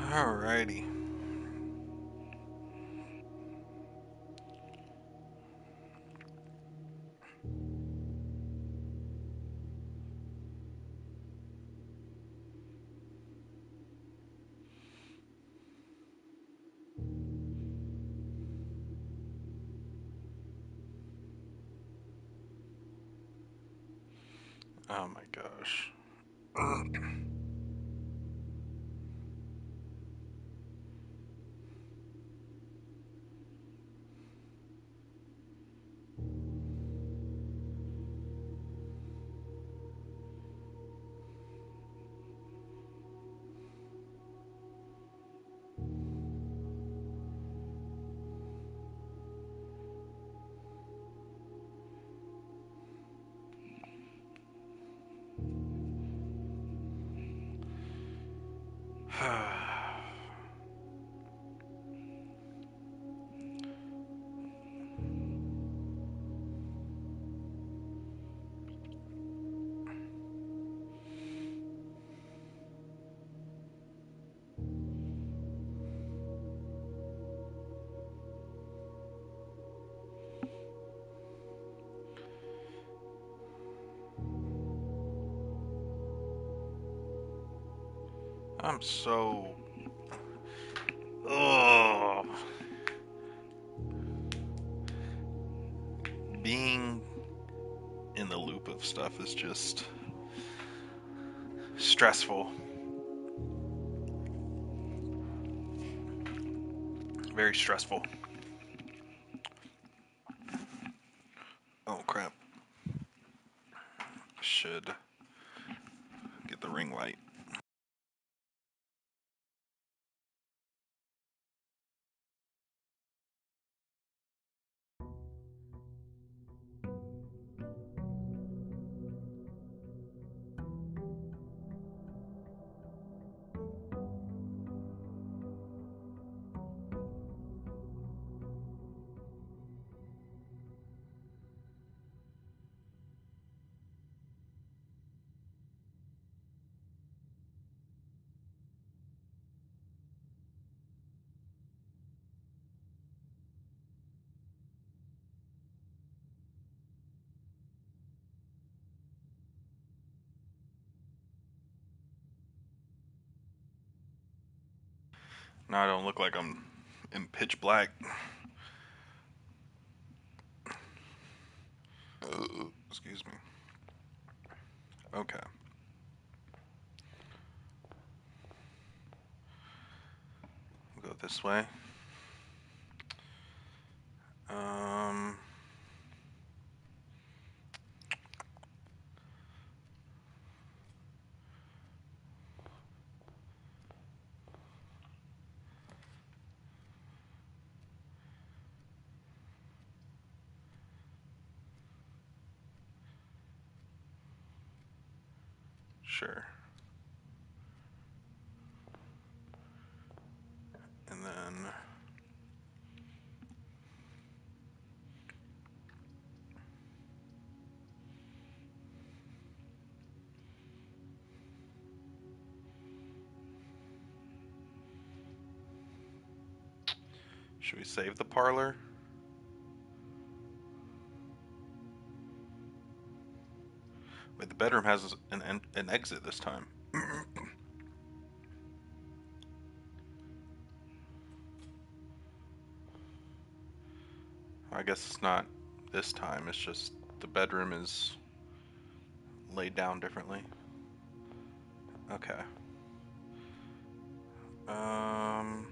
Alrighty. Oh my gosh. I'm so. Oh. Being in the loop of stuff is just stressful. Very stressful. Oh crap. Should get the ring light. Now I don't look like I'm in pitch black. Excuse me. Okay. We'll go this way. Um. Sure. And then. Should we save the parlor? Wait, the bedroom has an exit this time. I guess it's not this time. It's just the bedroom is laid down differently. Okay. Um.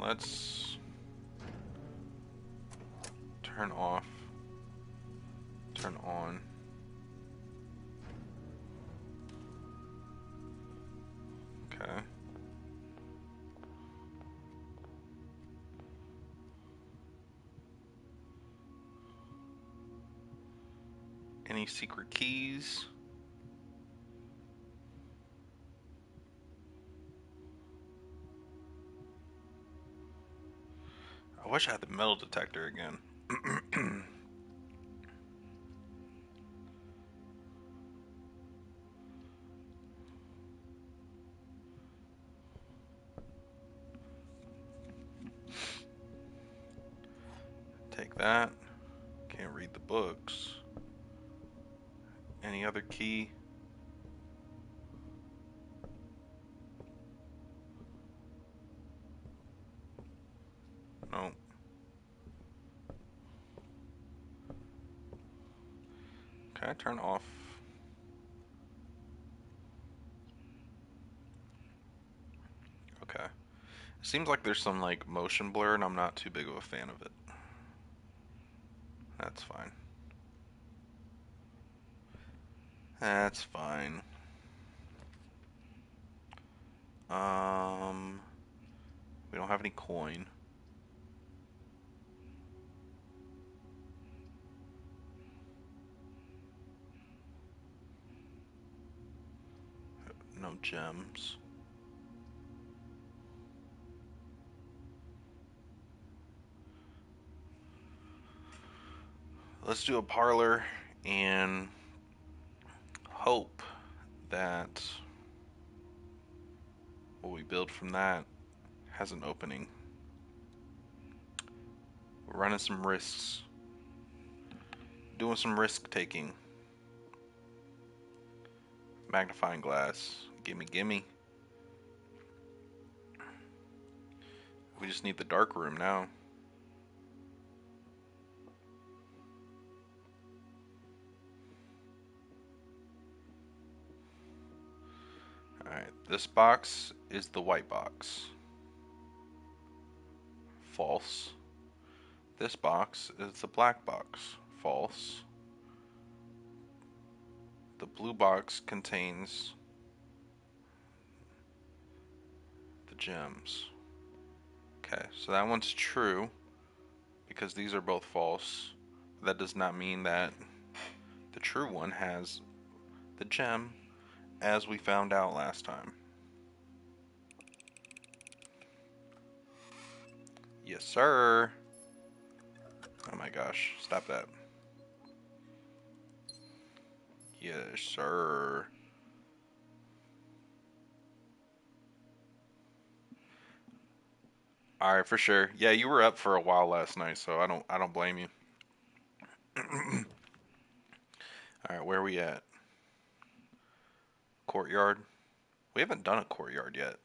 Let's turn off, turn on. Okay. Any secret keys? I wish I had the metal detector again. Take that. Can't read the books. Any other key? No. Can I turn off? Okay. It seems like there's some like motion blur and I'm not too big of a fan of it. That's fine. That's fine. We don't have any coin. No gems. Let's do a parlor and hope that what we build from that has an opening. We're running some risks. Doing some risk taking. Magnifying glass. Gimme, gimme. We just need the dark room now. Alright, this box is the white box. False. This box is the black box. False. The blue box contains the gems. Okay, so that one's true because these are both false. That does not mean that the true one has the gem, as we found out last time. Yes, sir. Oh my gosh, stop that. Yes, sir. All right, for sure. Yeah, you were up for a while last night, so I don't blame you. All right, where are we at? Courtyard. We haven't done a courtyard yet.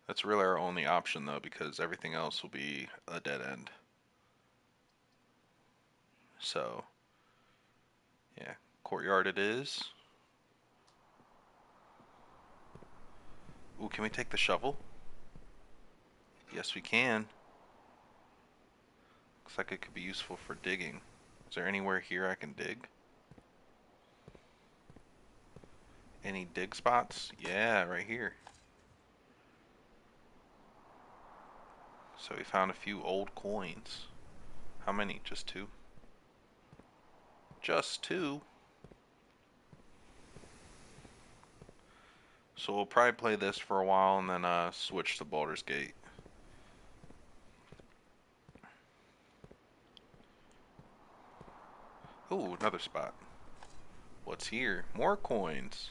That's really our only option though, because everything else will be a dead end. So, yeah, courtyard it is. Ooh, can we take the shovel? Yes, we can. Looks like it could be useful for digging. Is there anywhere here I can dig? Any dig spots? Yeah, right here. So we found a few old coins. How many? Just two? Just two? So we'll probably play this for a while and then switch to Baldur's Gate. Ooh, another spot. What's here? More coins.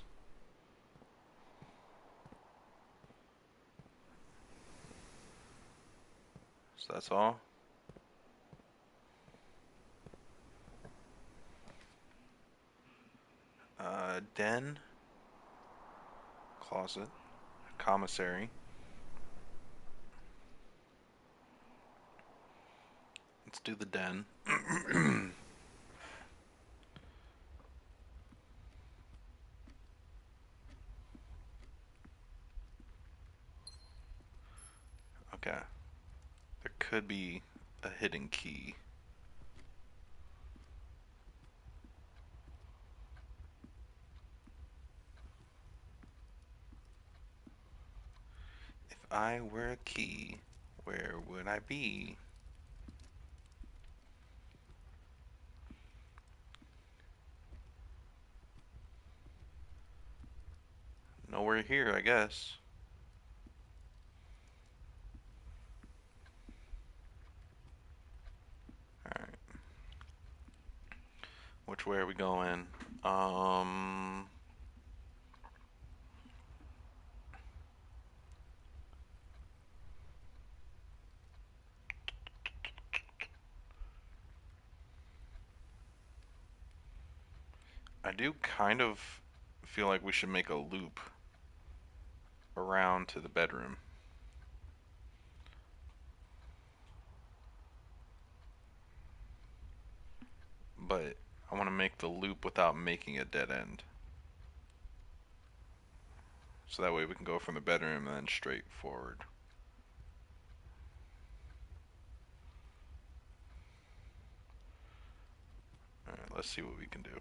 So that's all. Den. Closet. Commissary. Let's do the den. Okay. There could be a hidden key. If I were a key, where would I be? Nowhere here, I guess. Alright. Which way are we going? Um... I do kind of feel like we should make a loop around to the bedroom. But I want to make the loop without making a dead end. So that way we can go from the bedroom and then straight forward. Alright, let's see what we can do.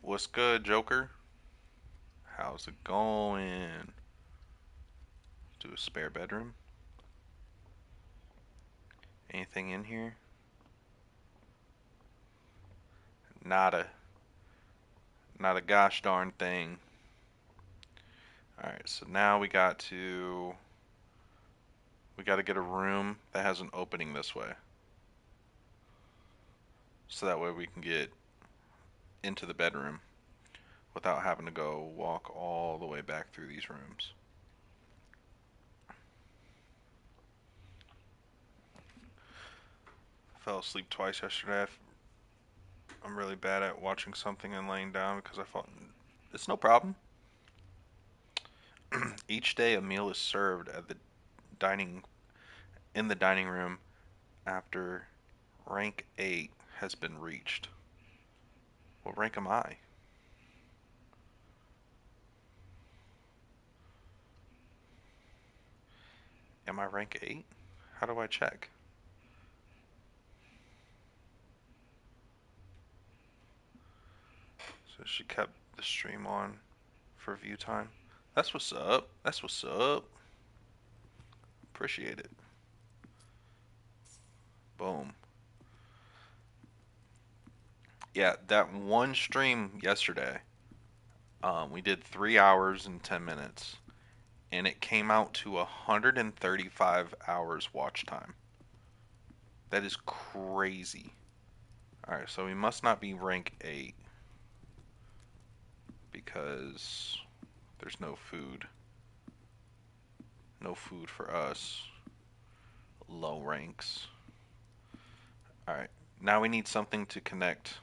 What's good, Joker? How's it going? Do a spare bedroom. Anything in here? Not a gosh darn thing. Alright, so now we got to get a room that has an opening this way. So that way we can get into the bedroom without having to go walk all the way back through these rooms. I fell asleep twice yesterday. I'm really bad at watching something and laying down because I thought it's no problem. Each day a meal is served at the dining in the dining room after rank 8 has been reached. What rank am I? Am I rank 8? How do I check? So she kept the stream on for view time. That's what's up. That's what's up. Appreciate it. Boom. Yeah, that one stream yesterday, we did 3 hours and 10 minutes, and it came out to 135 hours watch time. That is crazy. Alright, so we must not be rank 8 because there's no food. No food for us. Low ranks. Alright, now we need something to connect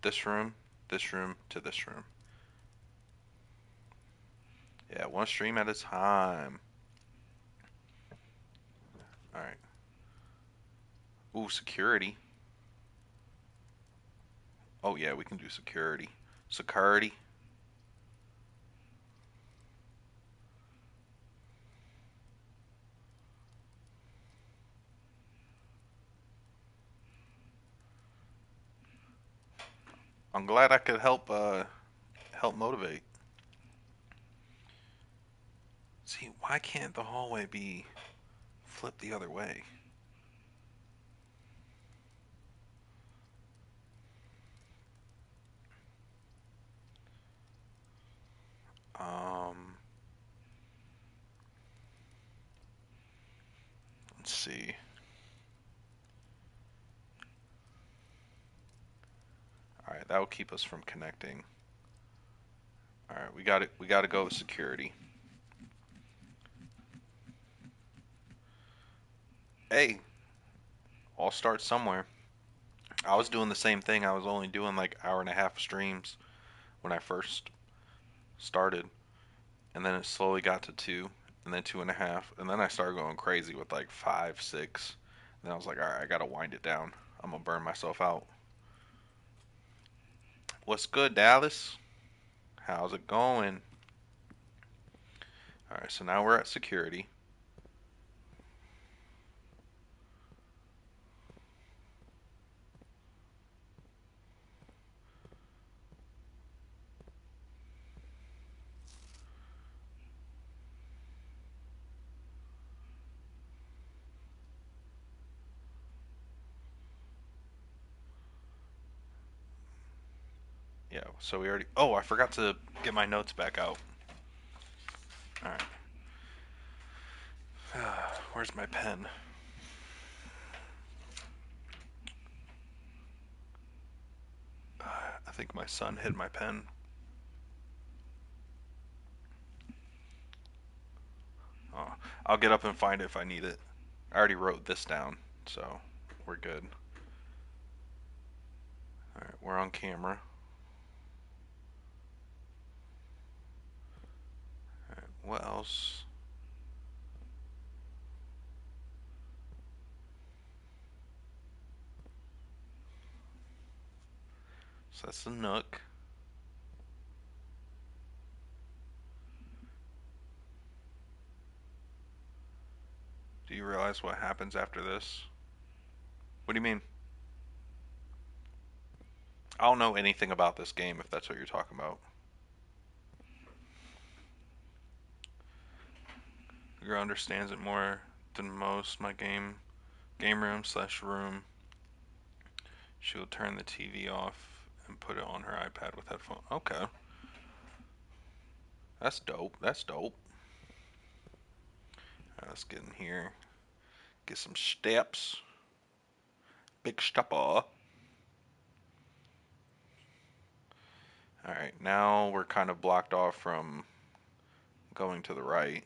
this room to this room. Yeah, one stream at a time. Alright. Ooh, security. Oh yeah, we can do security. Security. I'm glad I could help motivate. See, why can't the hallway be flipped the other way? Um, let's see. Alright, that will keep us from connecting. Alright, we got it. We got to go with security. Hey, all starts somewhere. I was doing the same thing. I was only doing like hour and a half streams when I first started, and then it slowly got to 2, and then 2.5, and then I started going crazy with like 5, 6. And then I was like, all right, I gotta wind it down. I'm gonna burn myself out. What's good, Dallas? How's it going? All right, so now we're at security. Yeah, so we already. Oh, I forgot to get my notes back out. All right. Where's my pen? I think my son hid my pen. Oh, I'll get up and find it if I need it. I already wrote this down, so we're good. Alright, we're on camera. Alright, what else? So that's the Nook. Do you realize what happens after this? What do you mean? I don't know anything about this game if that's what you're talking about. The girl understands it more than most. My game room/room. She will turn the TV off and put it on her iPad with headphones. Okay. That's dope. That's dope. Alright, let's get in here. Get some steps. Big stepper. Alright, now we're kind of blocked off from going to the right.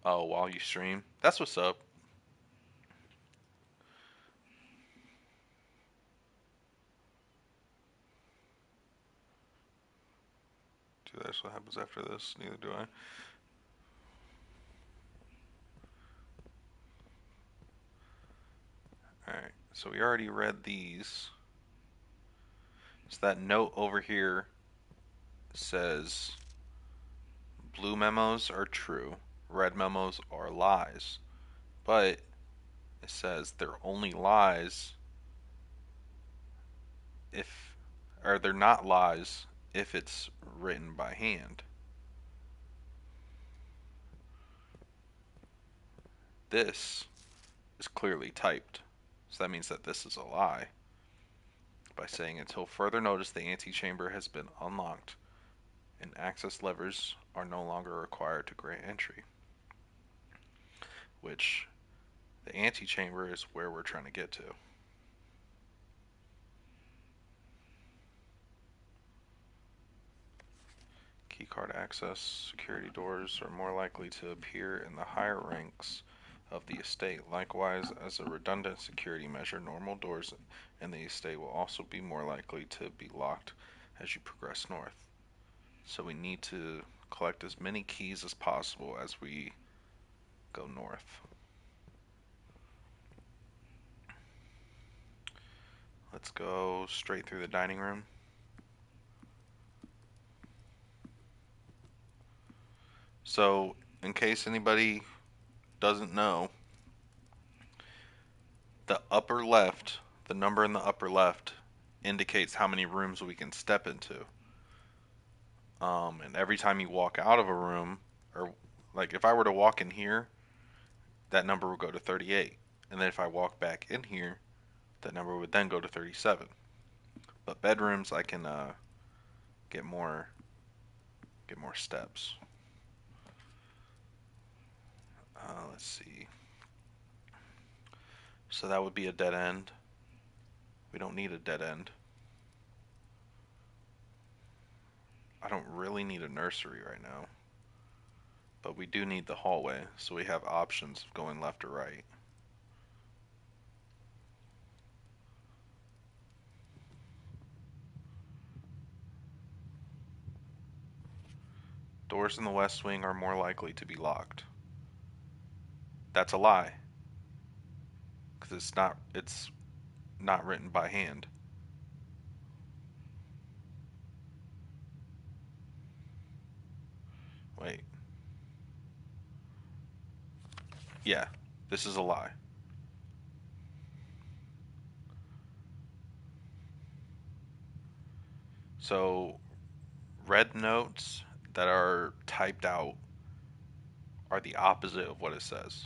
Oh, while you stream? That's what's up. Dude, that's what happens after this. Neither do I. Alright, so we already read these. So that note over here says blue memos are true, red memos are lies. But it says they're only lies if, or they're not lies if it's written by hand. This is clearly typed, so that means that this is a lie. By saying until further notice the antechamber has been unlocked and access levers are no longer required to grant entry. Which the antechamber is where we're trying to get to. Keycard access security doors are more likely to appear in the higher ranks of the estate. Likewise, as a redundant security measure, normal doors in the estate will also be more likely to be locked as you progress north. So we need to collect as many keys as possible as we go north. Let's go straight through the dining room. So, in case anybody doesn't know, the upper left, the number in the upper left, indicates how many rooms we can step into. And every time you walk out of a room, or like if I were to walk in here, that number would go to 38. And then if I walk back in here, that number would then go to 37. But bedrooms, I can get more steps. Let's see. So that would be a dead end. We don't need a dead end. I don't really need a nursery right now. But we do need the hallway, so we have options of going left or right. Doors in the west wing are more likely to be locked. That's a lie. Because it's not written by hand. Wait. Yeah, this is a lie. So, red notes that are typed out are the opposite of what it says.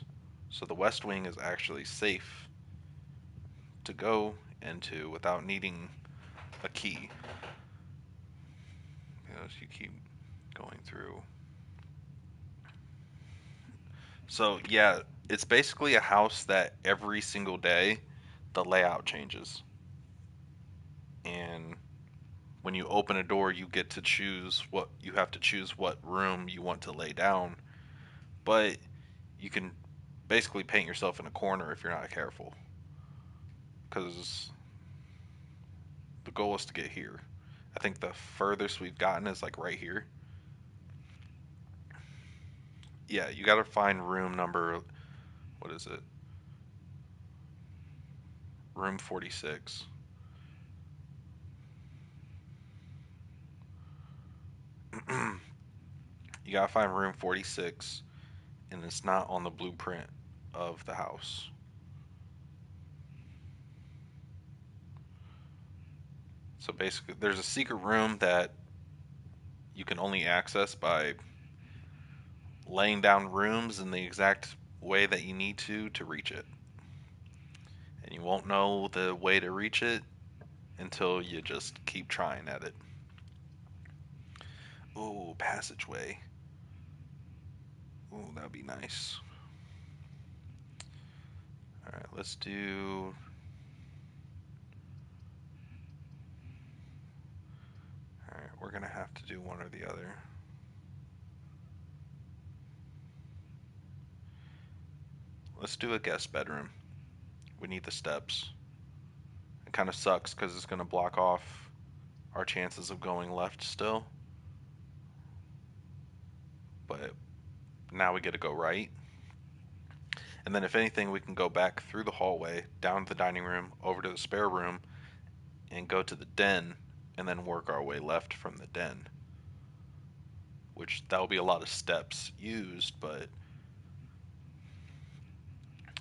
So the west wing is actually safe to go into without needing a key. As you keep going through. So yeah, it's basically a house that every single day the layout changes. And when you open a door, you get to choose what you have to choose what room you want to lay down, but you can basically paint yourself in a corner if you're not careful, because the goal is to get here. I think the furthest we've gotten is like right here. Yeah, you got to find room number, what is it? Room 46. You got to find room 46, and it's not on the blueprint of the house. So basically, there's a secret room that you can only access by laying down rooms in the exact way that you need to reach it. And you won't know the way to reach it until you just keep trying at it. Ooh, passageway. Ooh, that'd be nice. Alright, let's do... Alright, we're gonna have to do one or the other. Let's do a guest bedroom. We need the steps. It kind of sucks because it's gonna block off our chances of going left still. But now we get to go right. And then if anything, we can go back through the hallway, down to the dining room, over to the spare room, and go to the den, and then work our way left from the den. Which, that'll be a lot of steps used, but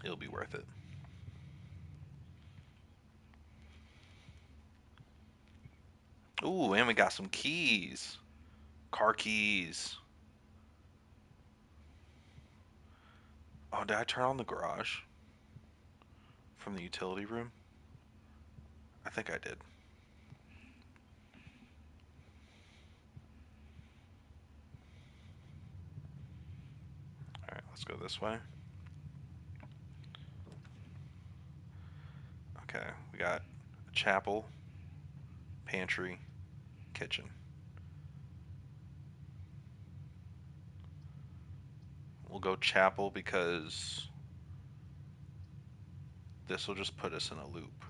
it'll be worth it. Ooh, and we got some keys. Car keys. Oh, did I turn on the garage? From the utility room? I think I did. Alright, let's go this way. Okay, we got a chapel, pantry, kitchen. We'll go chapel because this will just put us in a loop.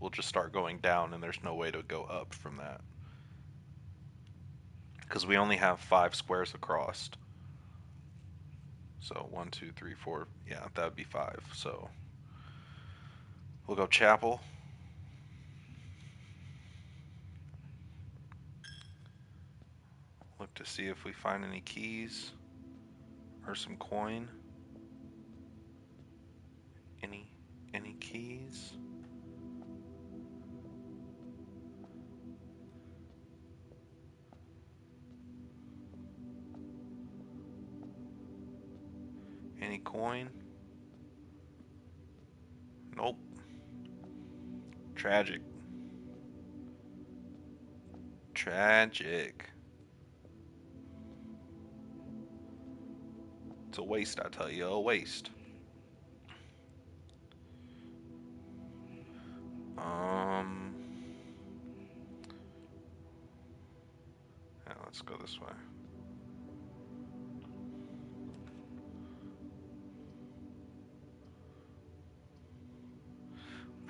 We'll just start going down and there's no way to go up from that. Because we only have 5 squares across. So 1, 2, 3, 4. Yeah, that would be 5. So we'll go chapel. Look to see if we find any keys or some coin. Any keys? Any coin? Nope. Tragic. Tragic. It's a waste, I tell you, a waste. Yeah, let's go this way.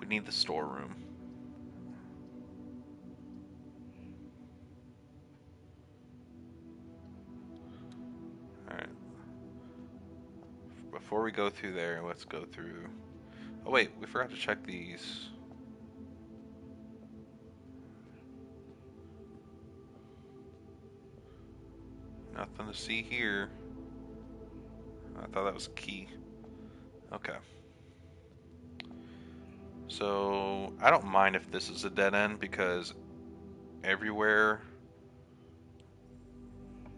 We need the storeroom. Alright. Before we go through there, let's go through... Oh wait, we forgot to check these. Nothing to see here. I thought that was a key. Okay. So, I don't mind if this is a dead end because everywhere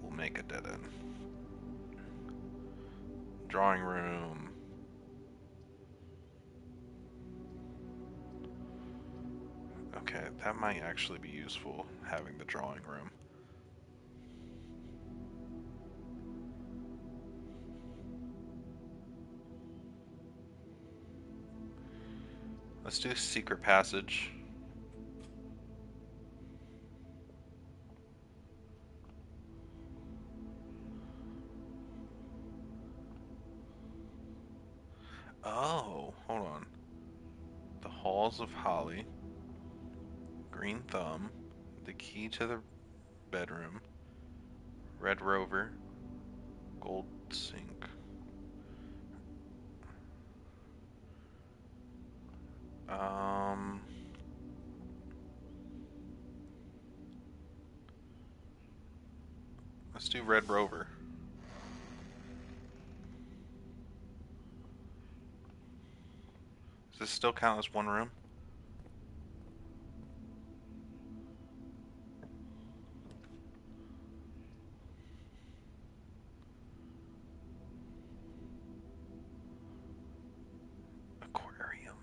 will make a dead end. Drawing room. Okay, that might actually be useful, having the drawing room. Let's do secret passage. Halls of Holly, Green Thumb, the key to the bedroom, Red Rover, Gold Sink. Um, let's do Red Rover. Does this still count as one room? Aquarium.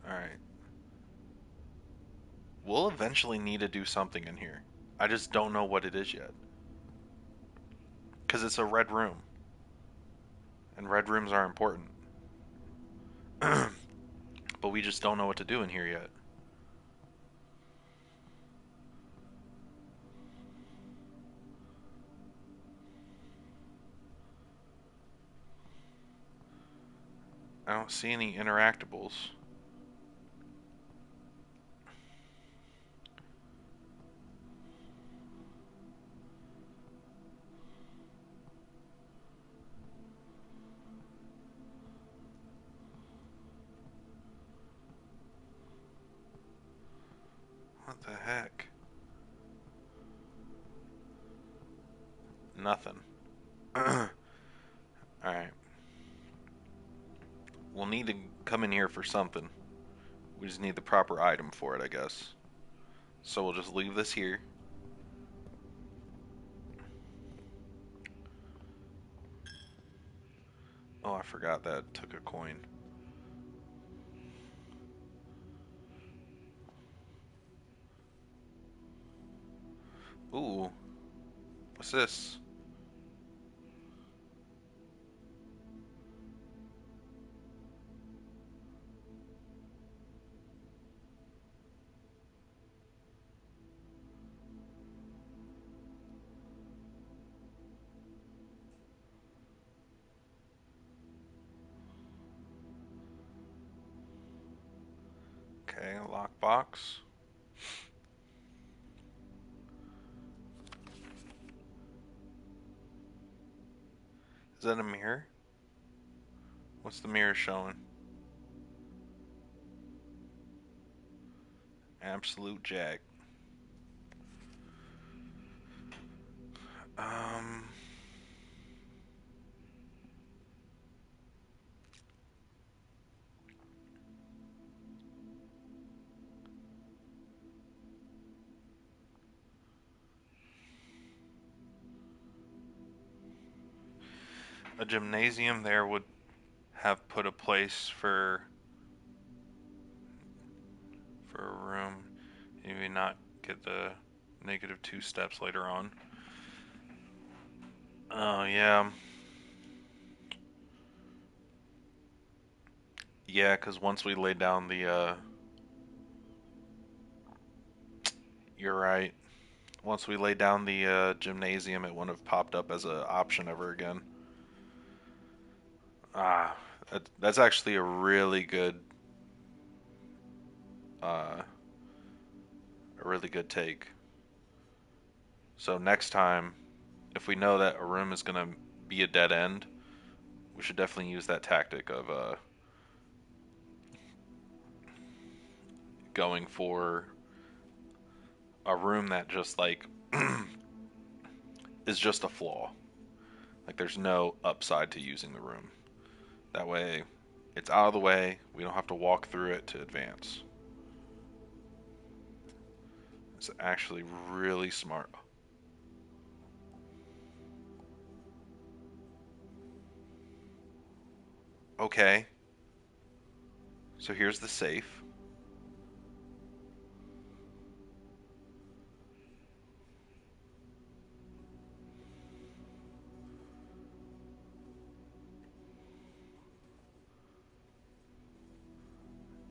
Alright. We'll eventually need to do something in here. I just don't know what it is yet. Because it's a red room. And red rooms are important. But we just don't know what to do in here yet. I don't see any interactables. What the heck? Nothing. Alright. We'll need to come in here for something. We just need the proper item for it, I guess. So we'll just leave this here. Oh, I forgot that took a coin. Ooh. What's this? Okay, a lockbox. Is that a mirror? What's the mirror showing? Absolute jack. Um... A gymnasium there would have put a place for a room. Maybe not get the -2 steps later on. Oh, yeah. Yeah, because once we laid down the, you're right. Once we laid down the gymnasium, it wouldn't have popped up as an option ever again. Ah, that's actually a really good, uh, a really good take. So next time, if we know that a room is gonna be a dead end, we should definitely use that tactic of going for a room that just like is just a flaw. Like there's no upside to using the room. That way, it's out of the way. We don't have to walk through it to advance. It's actually really smart. Okay. So here's the safe.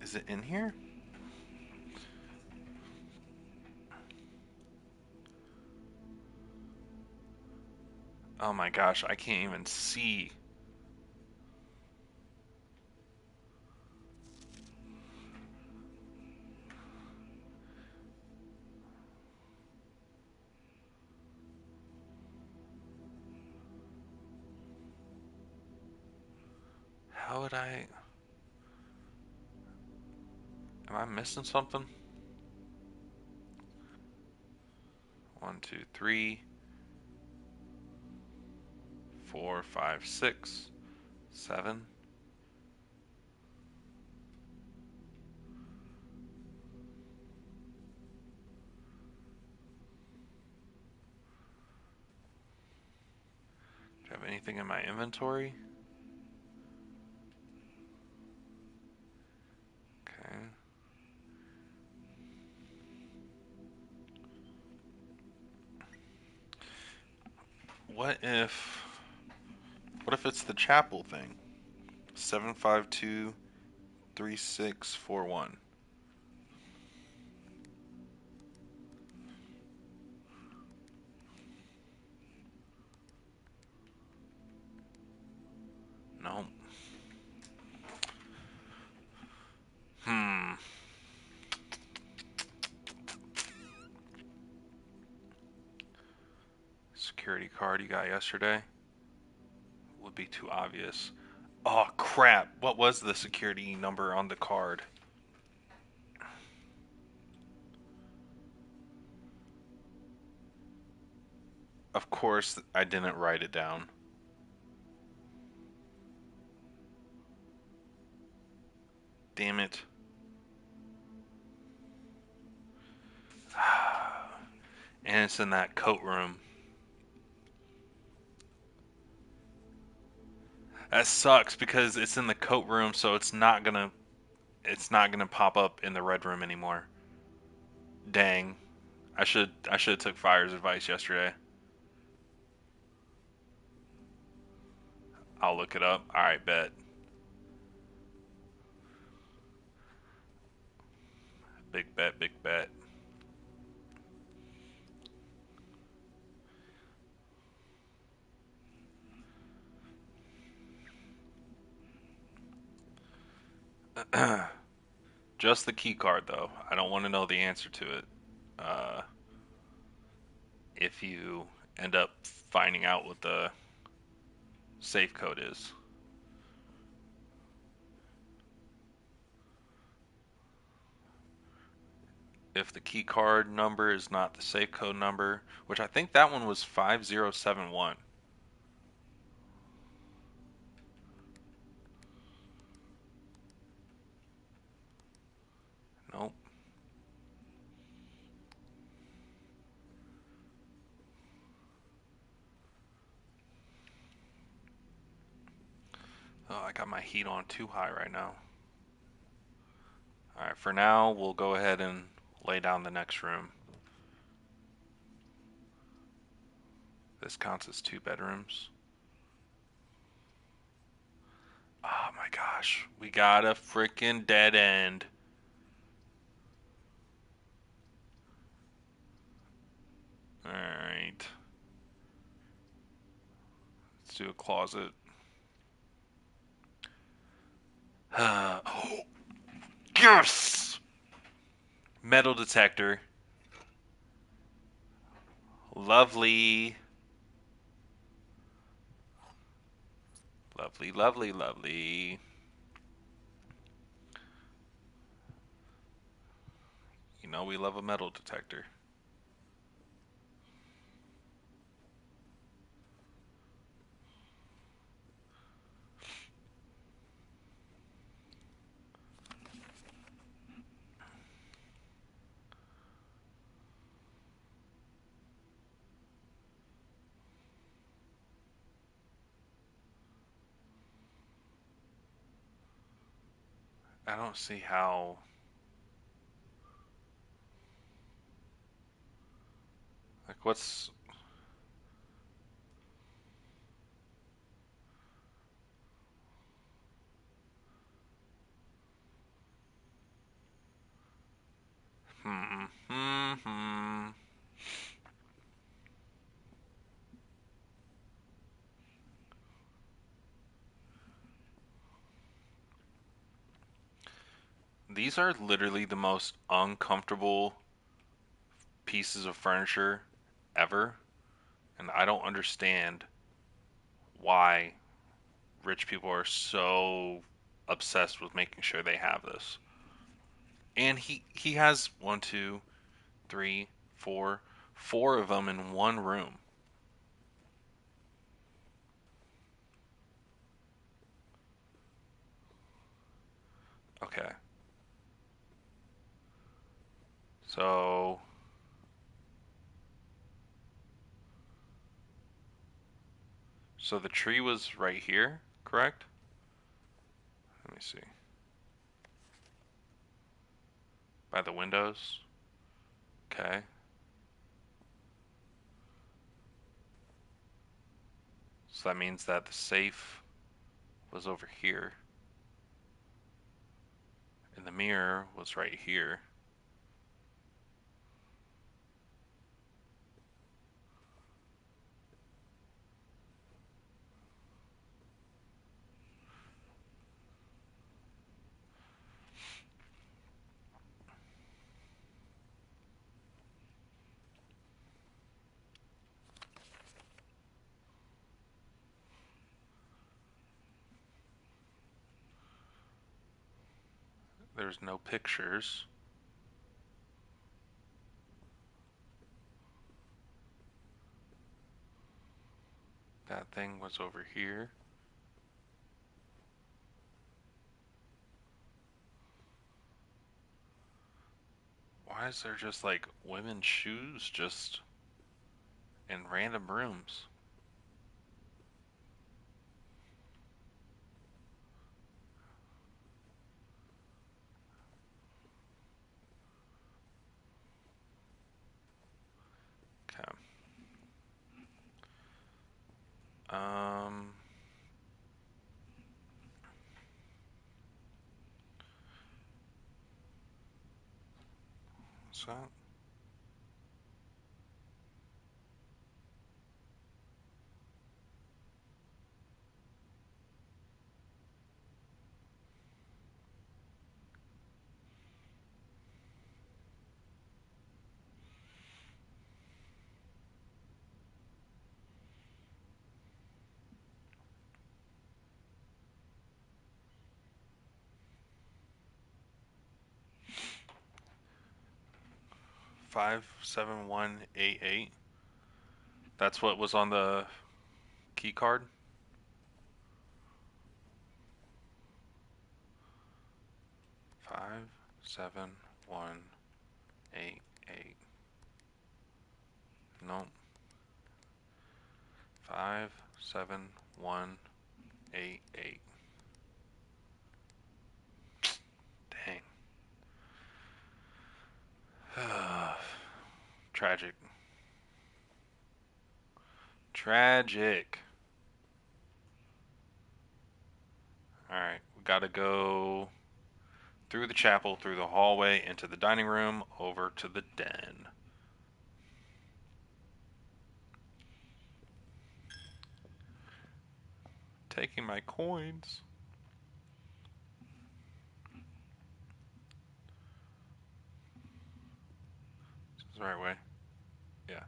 Is it in here? Oh my gosh, I can't even see. How would I... Am I missing something? 1, 2, 3, 4, 5, 6, 7. Do I have anything in my inventory? Okay. What if... What if it's the chapel thing? 7523641. No. Hmm. Security card you got yesterday? Would be too obvious. Oh crap. What was the security number on the card? Of course, I didn't write it down. Damn it. And it's in that coat room. That sucks because it's in the coat room, so it's not gonna pop up in the red room anymore. Dang. I should have took Fire's advice yesterday. I'll look it up. Alright, bet. Big bet, big bet. Just the key card though. I don't want to know the answer to it. Uh, if you end up finding out what the safe code is. If the key card number is not the safe code number, which I think that one was 5071. Nope. Oh, I got my heat on too high right now. Alright, for now, we'll go ahead and lay down the next room. This counts as 2 bedrooms. Oh my gosh, we got a freaking dead end. Alright. Let's do a closet. Yes! Metal detector. Lovely. Lovely, lovely, lovely. You know we love a metal detector. I don't see how... Like, what's... Hmm. These are literally the most uncomfortable pieces of furniture ever, and I don't understand why rich people are so obsessed with making sure they have this. And he has one, two, three, four of them in one room. Okay. So so the tree was right here, correct? Let me see. By the windows. Okay. So that means that the safe was over here and the mirror was right here. There's no pictures. That thing was over here. Why is there just like women's shoes just in random rooms? Okay. Um, what's that? 57188. That's what was on the key card. 57188. Nope. 57188. Dang. Tragic. Tragic. Alright, we gotta go through the chapel, through the hallway, into the dining room, over to the den. Taking my coins. This is the right way. Yeah.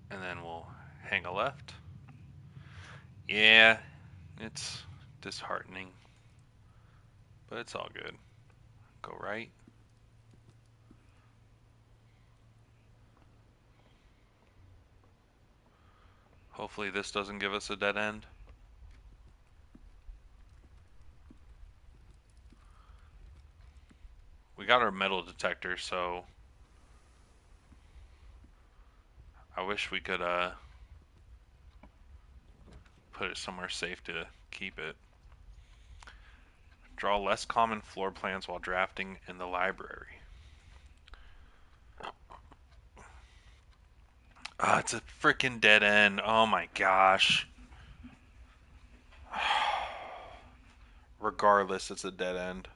And then we'll hang a left. Yeah, it's disheartening, but it's all good. Go right. Hopefully this doesn't give us a dead end. We got our metal detector, so I wish we could put it somewhere safe to keep it. Draw less common floor plans while drafting in the library. Ah, it's a freaking dead end. Oh my gosh. Regardless, it's a dead end.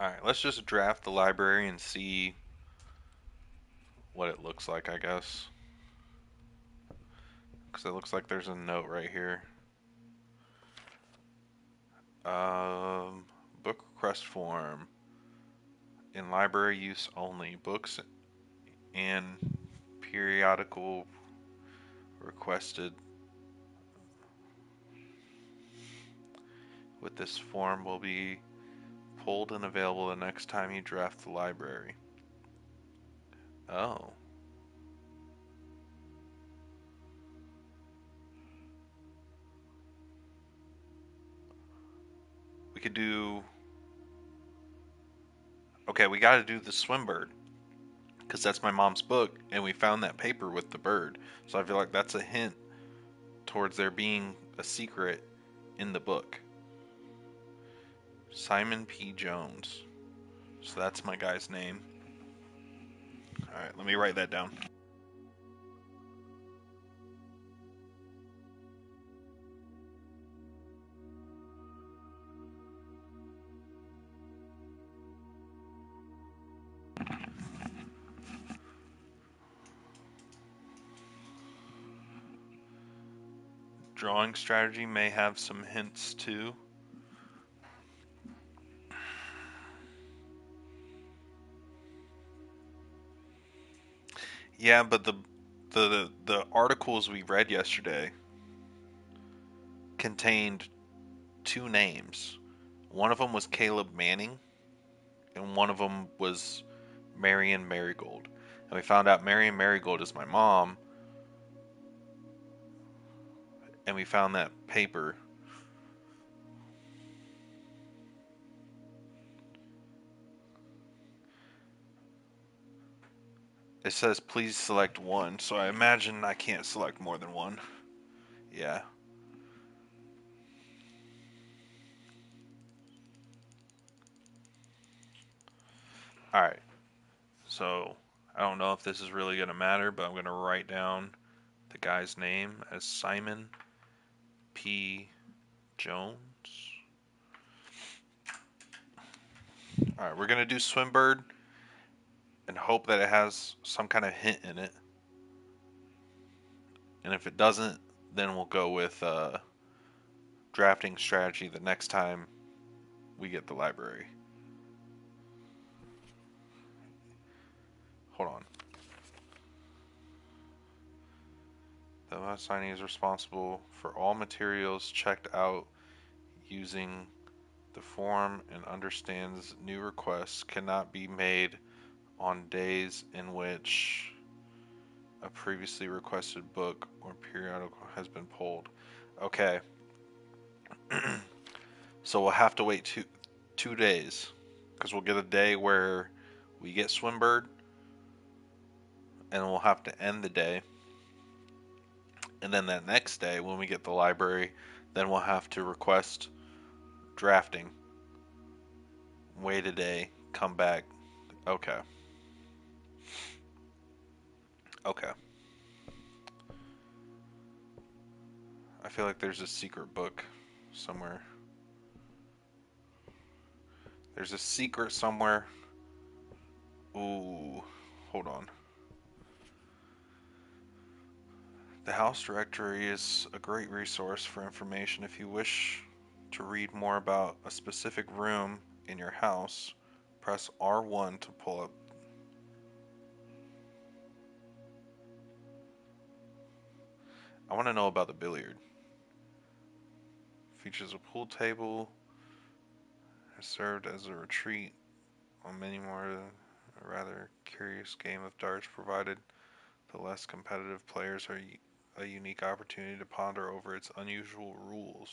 Alright, let's just draft the library and see what it looks like, I guess. Because it looks like there's a note right here. Um, Book request form. In library use only. Books and periodical requested with this form will be pulled and available the next time you draft the library. Oh. We could do... Okay, we gotta do the swim bird. Because that's my mom's book, and we found that paper with the bird. So I feel like that's a hint towards there being a secret in the book. Simon P. Jones. So that's my guy's name. Alright, let me write that down. Drawing strategy may have some hints too. Yeah, but the articles we read yesterday contained two names. One of them was Caleb Manning, and one of them was Marion Marigold. And we found out Marion Marigold is my mom, and we found that paper. It says please select one, so I imagine I can't select more than one. Yeah. Alright. So, I don't know if this is really going to matter, but I'm going to write down the guy's name as Simon P. Jones. Alright, we're going to do Swimbird and hope that it has some kind of hint in it. And if it doesn't, then we'll go with drafting strategy the next time we get the library. Hold on. The assignee is responsible for all materials checked out using the form and understands new requests cannot be made on days in which a previously requested book or periodical has been pulled. Okay. So we'll have to wait two days, because we'll get a day where we get Swimbird, and we'll have to end the day. And then that next day, when we get the library, then we'll have to request drafting. Wait a day, come back. Okay. Okay. I feel like there's a secret book somewhere. There's a secret somewhere. Ooh, hold on. The house directory is a great resource for information. If you wish to read more about a specific room in your house, press R1 to pull up. I want to know about the billiard. Features a pool table. Has served as a retreat on many more. A rather curious game of darts provided the less competitive players are a unique opportunity to ponder over its unusual rules.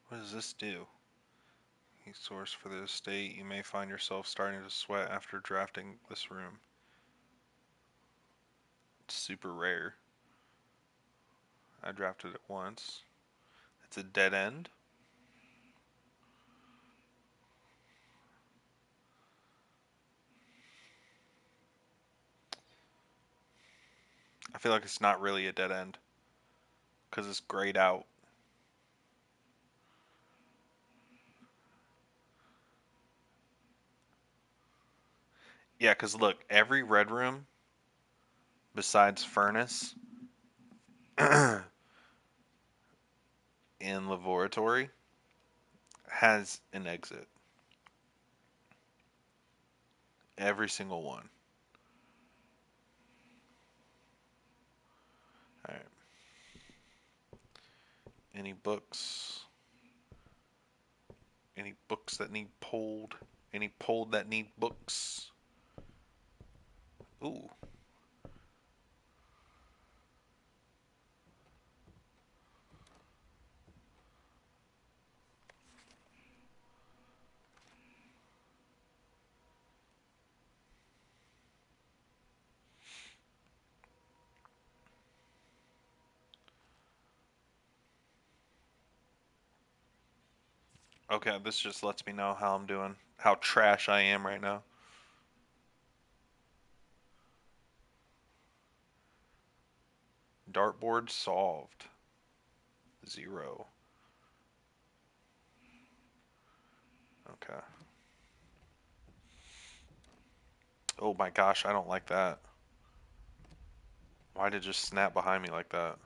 What does this do? Source for the estate. You may find yourself starting to sweat after drafting this room. It's super rare. I drafted it once. It's a dead end. I feel like it's not really a dead end because it's grayed out. Yeah, because look, every red room besides furnace in laboratory has an exit. Every single one. All right. Any books? Any books that need pulled? Any pulled that need books? Ooh. Okay, this just lets me know how I'm doing. How trash I am right now. Dartboard solved. 0. Okay. Oh my gosh, I don't like that. Why did it just snap behind me like that?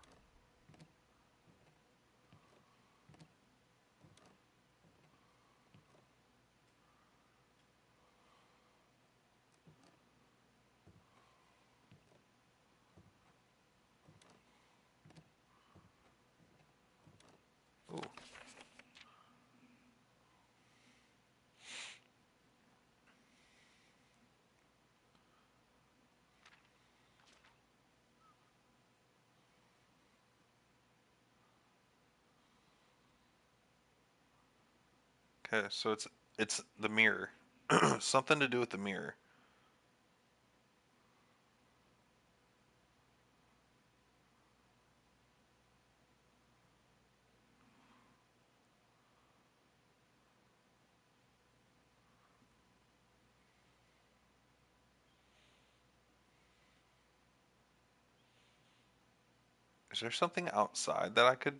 Ooh. Okay, so it's the mirror. Something to do with the mirror. Is there something outside that I could?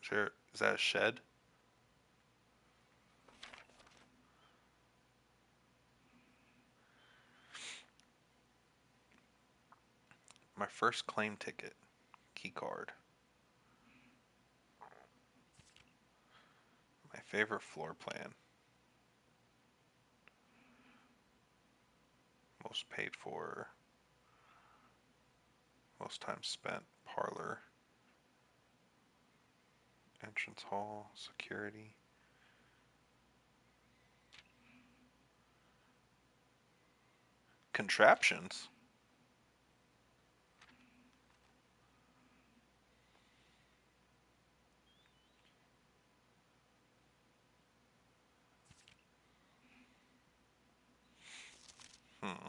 Sure. Is that a shed? My first claim ticket. Key card. My favorite floor plan. Most paid for. Most time spent. Parlor. Entrance hall. Security. Contraptions. Hmm.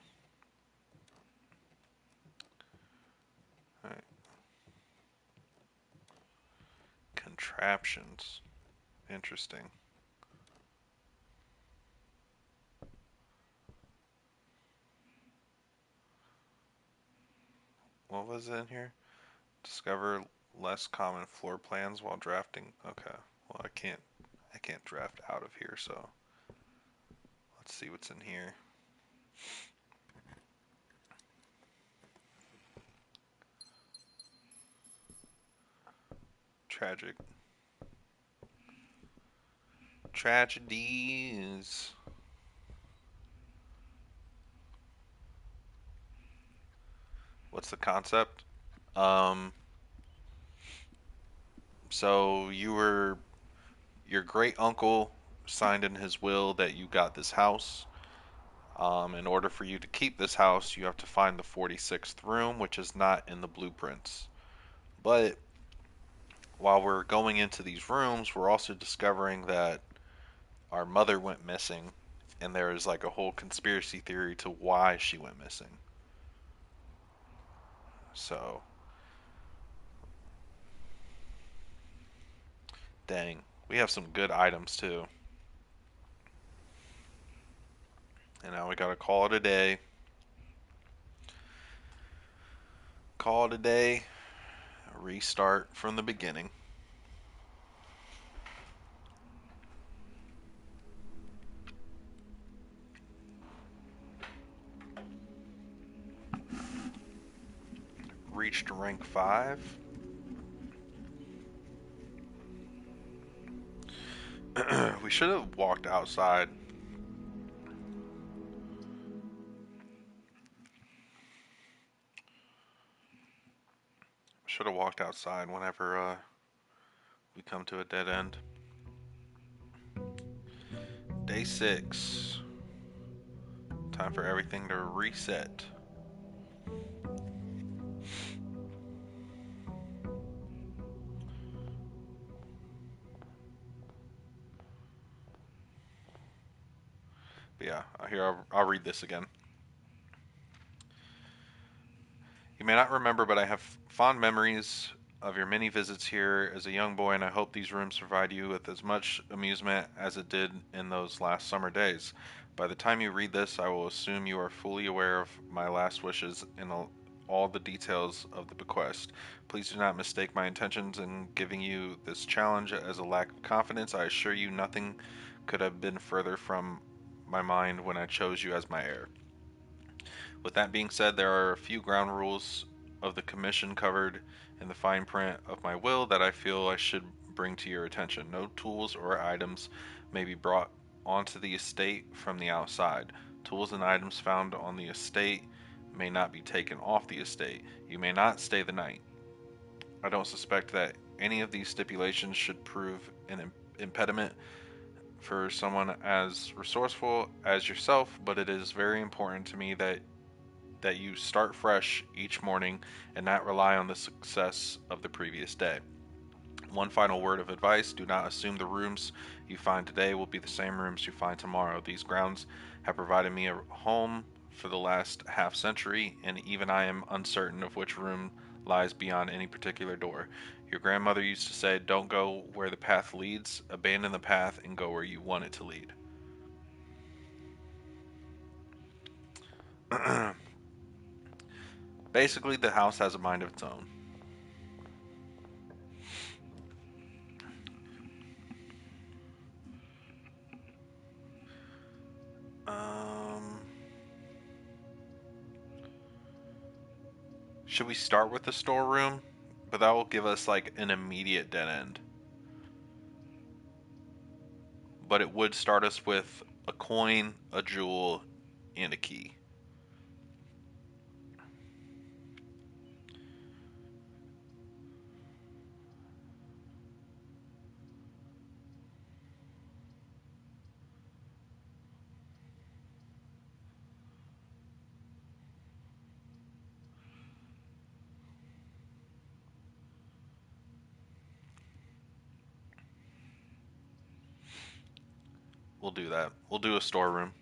Alright. Contraptions. Interesting. What was it in here? Discover less common floor plans while drafting. Okay. Well, I can't draft out of here, so let's see what's in here. Tragic. Tragedies. What's the concept? Um, so your great uncle signed in his will that you got this house. In order for you to keep this house, you have to find the 46th room, which is not in the blueprints. But while we're going into these rooms, we're also discovering that our mother went missing, and there is like a whole conspiracy theory to why she went missing. So, dang, we have some good items too. And now we gotta call it a day. Call it a day. Restart from the beginning. Reached rank 5. We should have walked outside. Should have walked outside whenever we come to a dead end. Day 6. Time for everything to reset. But yeah, here I'll read this again. You may not remember, but I have fond memories of your many visits here as a young boy, and I hope these rooms provide you with as much amusement as it did in those last summer days. By the time you read this, I will assume you are fully aware of my last wishes and all the details of the bequest. Please do not mistake my intentions in giving you this challenge as a lack of confidence. I assure you nothing could have been further from my mind when I chose you as my heir. With that being said, there are a few ground rules of the commission covered in the fine print of my will that I feel I should bring to your attention. No tools or items may be brought onto the estate from the outside. Tools and items found on the estate may not be taken off the estate. You may not stay the night. I don't suspect that any of these stipulations should prove an impediment for someone as resourceful as yourself, but it is very important to me that you start fresh each morning and not rely on the success of the previous day. One final word of advice: do not assume the rooms you find today will be the same rooms you find tomorrow. These grounds have provided me a home for the last half century, and even I am uncertain of which room lies beyond any particular door. Your grandmother used to say, don't go where the path leads, abandon the path and go where you want it to lead. Basically, the house has a mind of its own. Um, should we start with the storeroom? But that will give us like an immediate dead end. But it would start us with a coin, a jewel, and a key. We'll do that. We'll do a storeroom.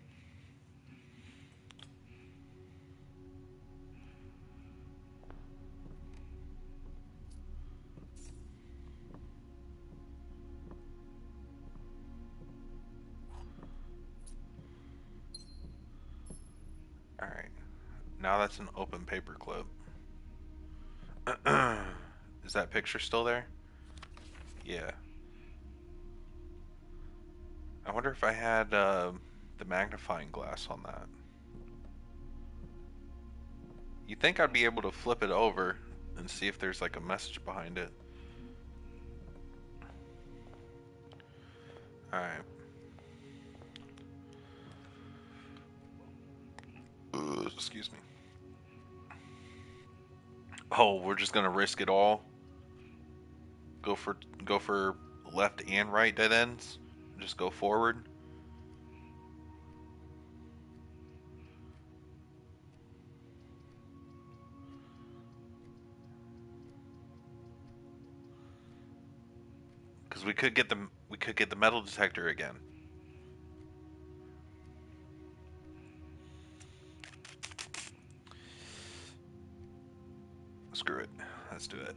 Alright. Now that's an open paper clip. Is that picture still there? Yeah. I wonder if I had the magnifying glass on that. You'd think I'd be able to flip it over and see if there's like a message behind it. Alright. Excuse me. Oh, we're just gonna risk it all? Go for left and right dead ends? Just go forward? Because we could get the metal detector again. Screw it. Let's do it.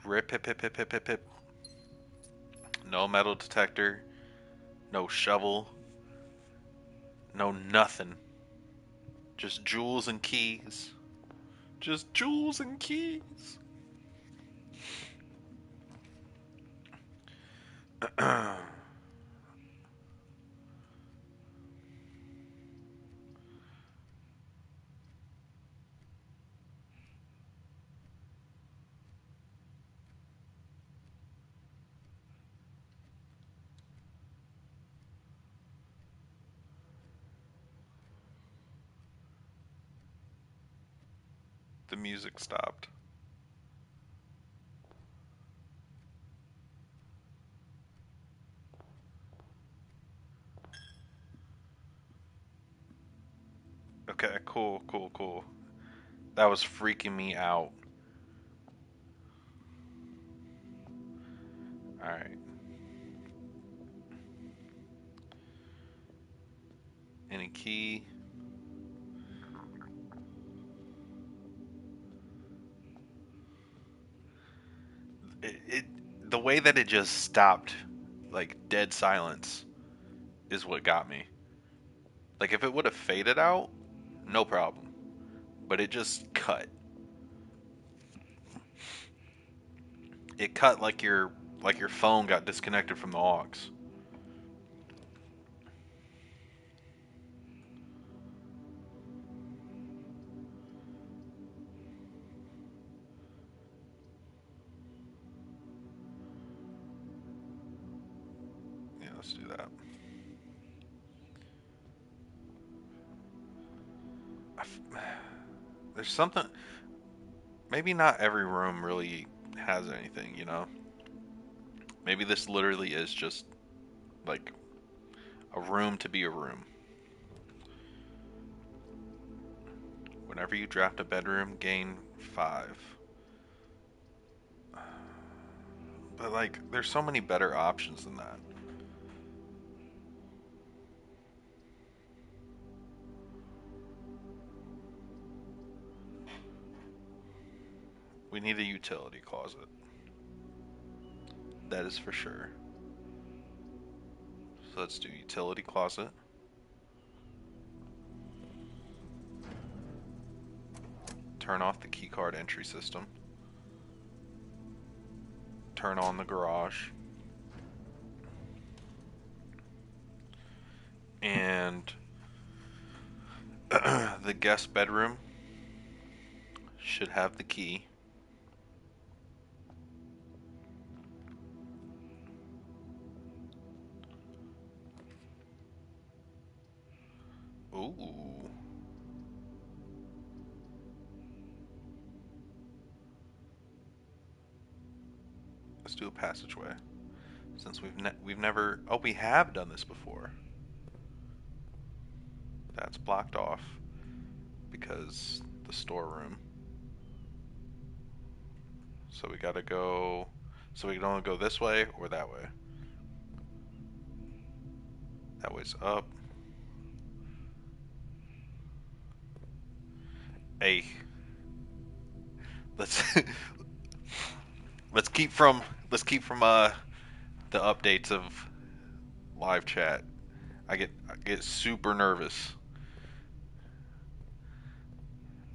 Rip, hip, hip, hip, hip, hip, hip. No metal detector, no shovel, no nothing. Just jewels and keys. Just jewels and keys. The music stopped. Okay, cool, cool, cool. That was freaking me out. Alright. Any key? It the way that it just stopped, like dead silence, is what got me. Like if it would have faded out, no problem. But it just cut. It cut like your phone got disconnected from the aux. Yeah, let's do that. There's something. Maybe not every room really has anything, you know? Maybe this literally is just like a room to be a room. Whenever you draft a bedroom, gain 5. But like, there's so many better options than that. We need a utility closet. That is for sure. So let's do utility closet. Turn off the keycard entry system. Turn on the garage. And the guest bedroom should have the key. Ooh. Let's do a passageway. Since we've never, oh, we have done this before. That's blocked off because the storeroom. So we gotta go, so we can only go this way or that way. That way's up. Hey, let's let's keep from the updates of live chat. I get super nervous.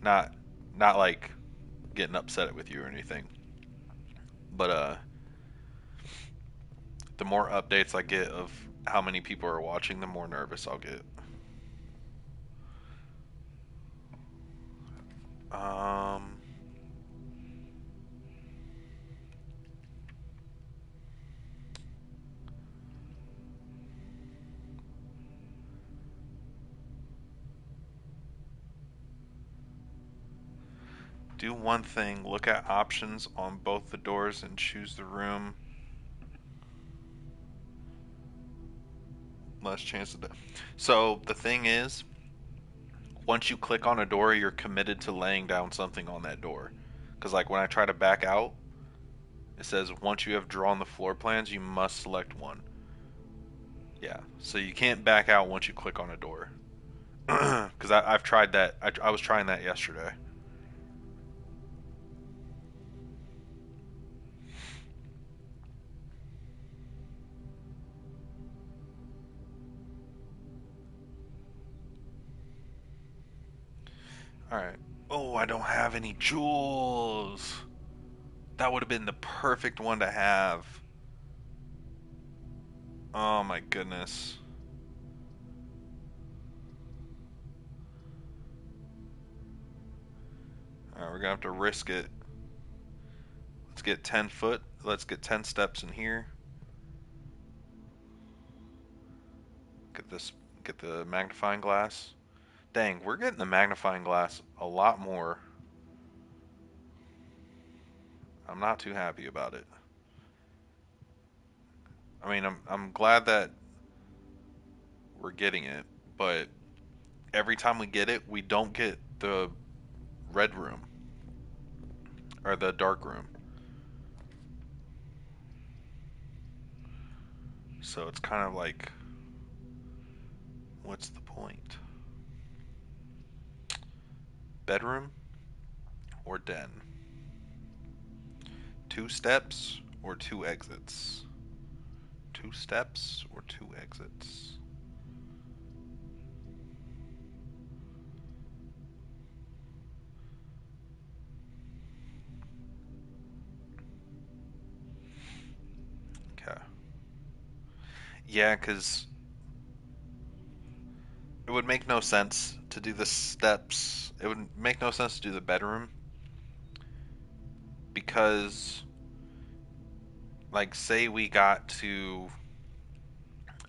Not not like getting upset with you or anything. But the more updates I get of how many people are watching, the more nervous I'll get. Um do one thing, look at options on both the doors and choose the room. Less chance of that. So the thing is, once you click on a door, you're committed to laying down something on that door. Because like when I try to back out, it says once you have drawn the floor plans, you must select one. Yeah, so you can't back out once you click on a door. Because I've tried that. I was trying that yesterday. Alright. Oh, I don't have any jewels. That would have been the perfect one to have. Oh my goodness. Alright, we're gonna have to risk it. Let's get 10 foot. Let's get 10 steps in here. Get this. Get the magnifying glass. Dang, we're getting the magnifying glass a lot more. I'm not too happy about it. I mean, I'm glad that we're getting it, but every time we get it, we don't get the red room or the dark room. So it's kind of like, what's the point? Bedroom or den? Two steps or two exits? Two steps or two exits? Okay. Yeah, because it would make no sense to do the steps. It would make no sense to do the bedroom because, like, say we got to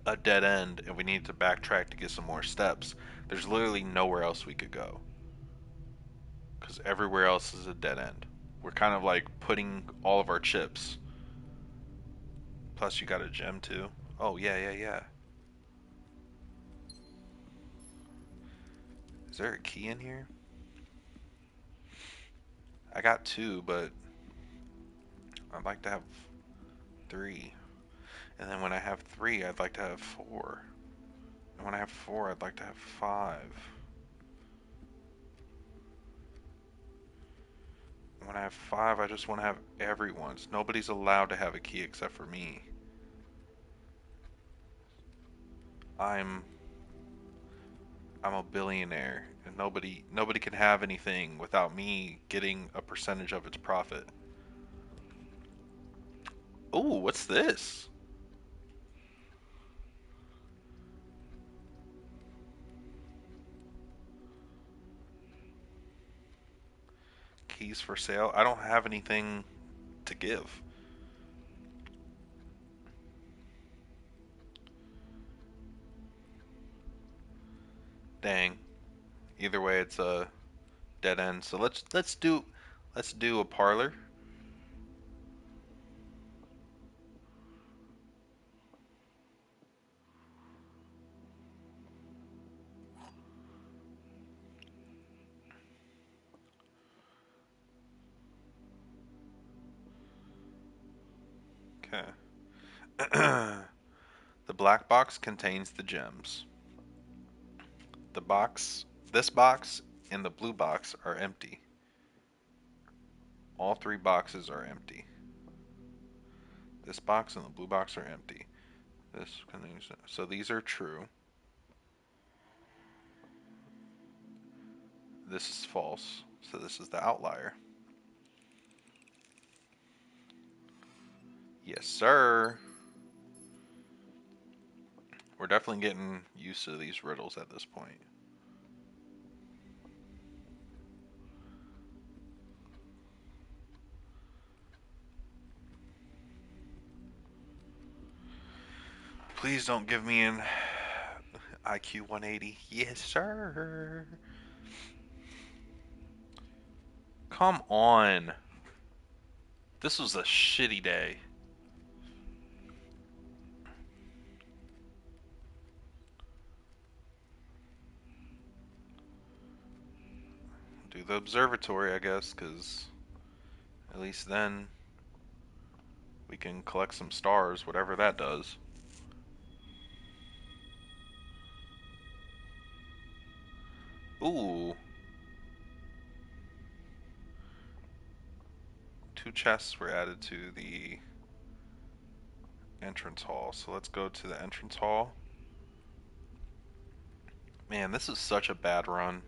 a dead end and we need to backtrack to get some more steps. There's literally nowhere else we could go because everywhere else is a dead end. We're kind of like putting all of our chips. Plus, you got a gem too. Oh, yeah, yeah, yeah. Is there a key in here? I got two, but I'd like to have three. And then when I have three, I'd like to have four. And when I have four, I'd like to have five. And when I have five, I just want to have everyone's. Nobody's allowed to have a key except for me. I'm I'm a billionaire, and nobody can have anything without me getting a percentage of its profit. Ooh, what's this? Keys for sale. I don't have anything to give. Dang. Either way, it's a dead end. So let's do a parlor. Okay. The black box contains the gems. The box, this box, and the blue box are empty. All three boxes are empty. This box and the blue box are empty. This contains, so these are true. This is false. So this is the outlier. Yes, sir. We're definitely getting used to these riddles at this point. Please don't give me an IQ 180. Yes, sir. Come on. This was a shitty day. Do the observatory, I guess, because at least then we can collect some stars, whatever that does. Ooh. Two chests were added to the entrance hall. So let's go to the entrance hall. Man, this is such a bad run.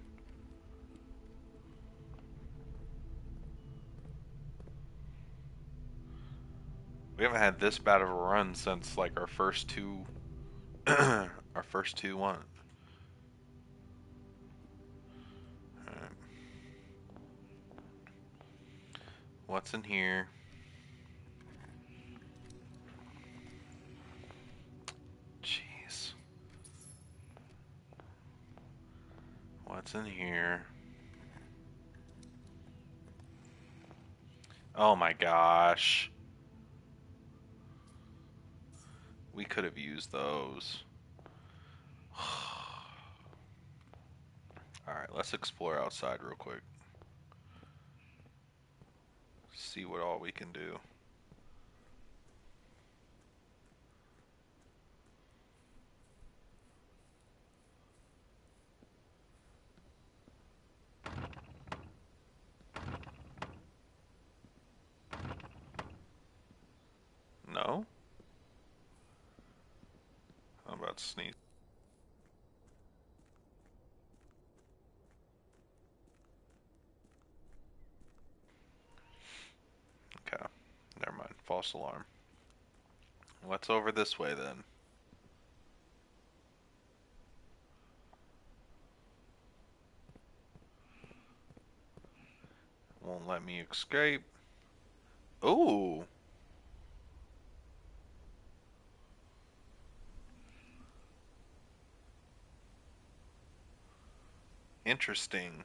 We haven't had this bad of a run since like our first two, our first two one. Alright. What's in here? Jeez. What's in here? Oh my gosh. We could have used those. Alright, let's explore outside real quick. See what all we can do. No? How about sneeze? Okay. Never mind. False alarm. What's over this way then? Won't let me escape. Ooh. Interesting.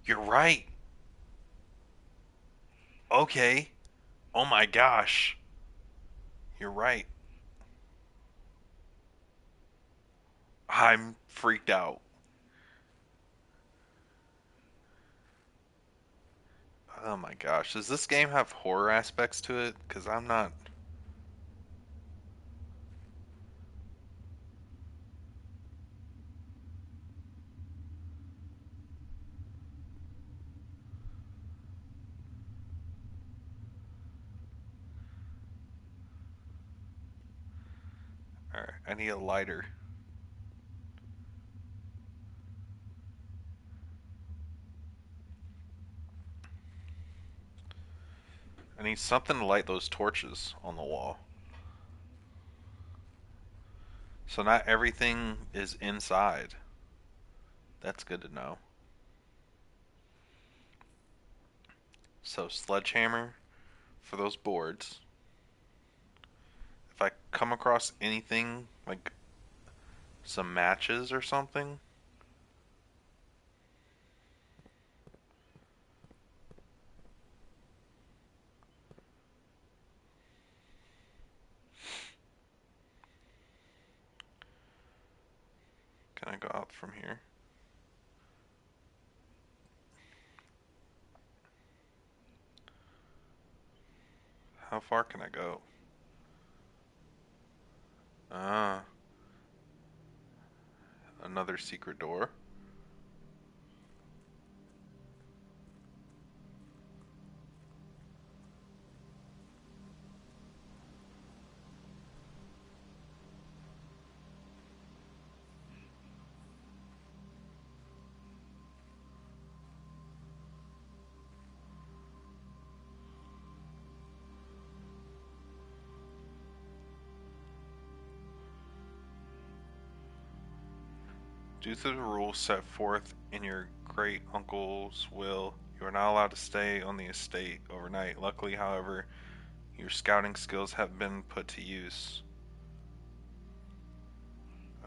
You're right. Okay. Oh my gosh. You're right. I'm freaked out. Oh my gosh. Does this game have horror aspects to it? Because I'm not. Alright, I need a lighter. I need something to light those torches on the wall. So not everything is inside. That's good to know. So sledgehammer for those boards. If I come across anything like some matches or something. Can I go out from here? How far can I go? Ah, another secret door. Due to the rules set forth in your great uncle's will, you are not allowed to stay on the estate overnight. Luckily, however, your scouting skills have been put to use.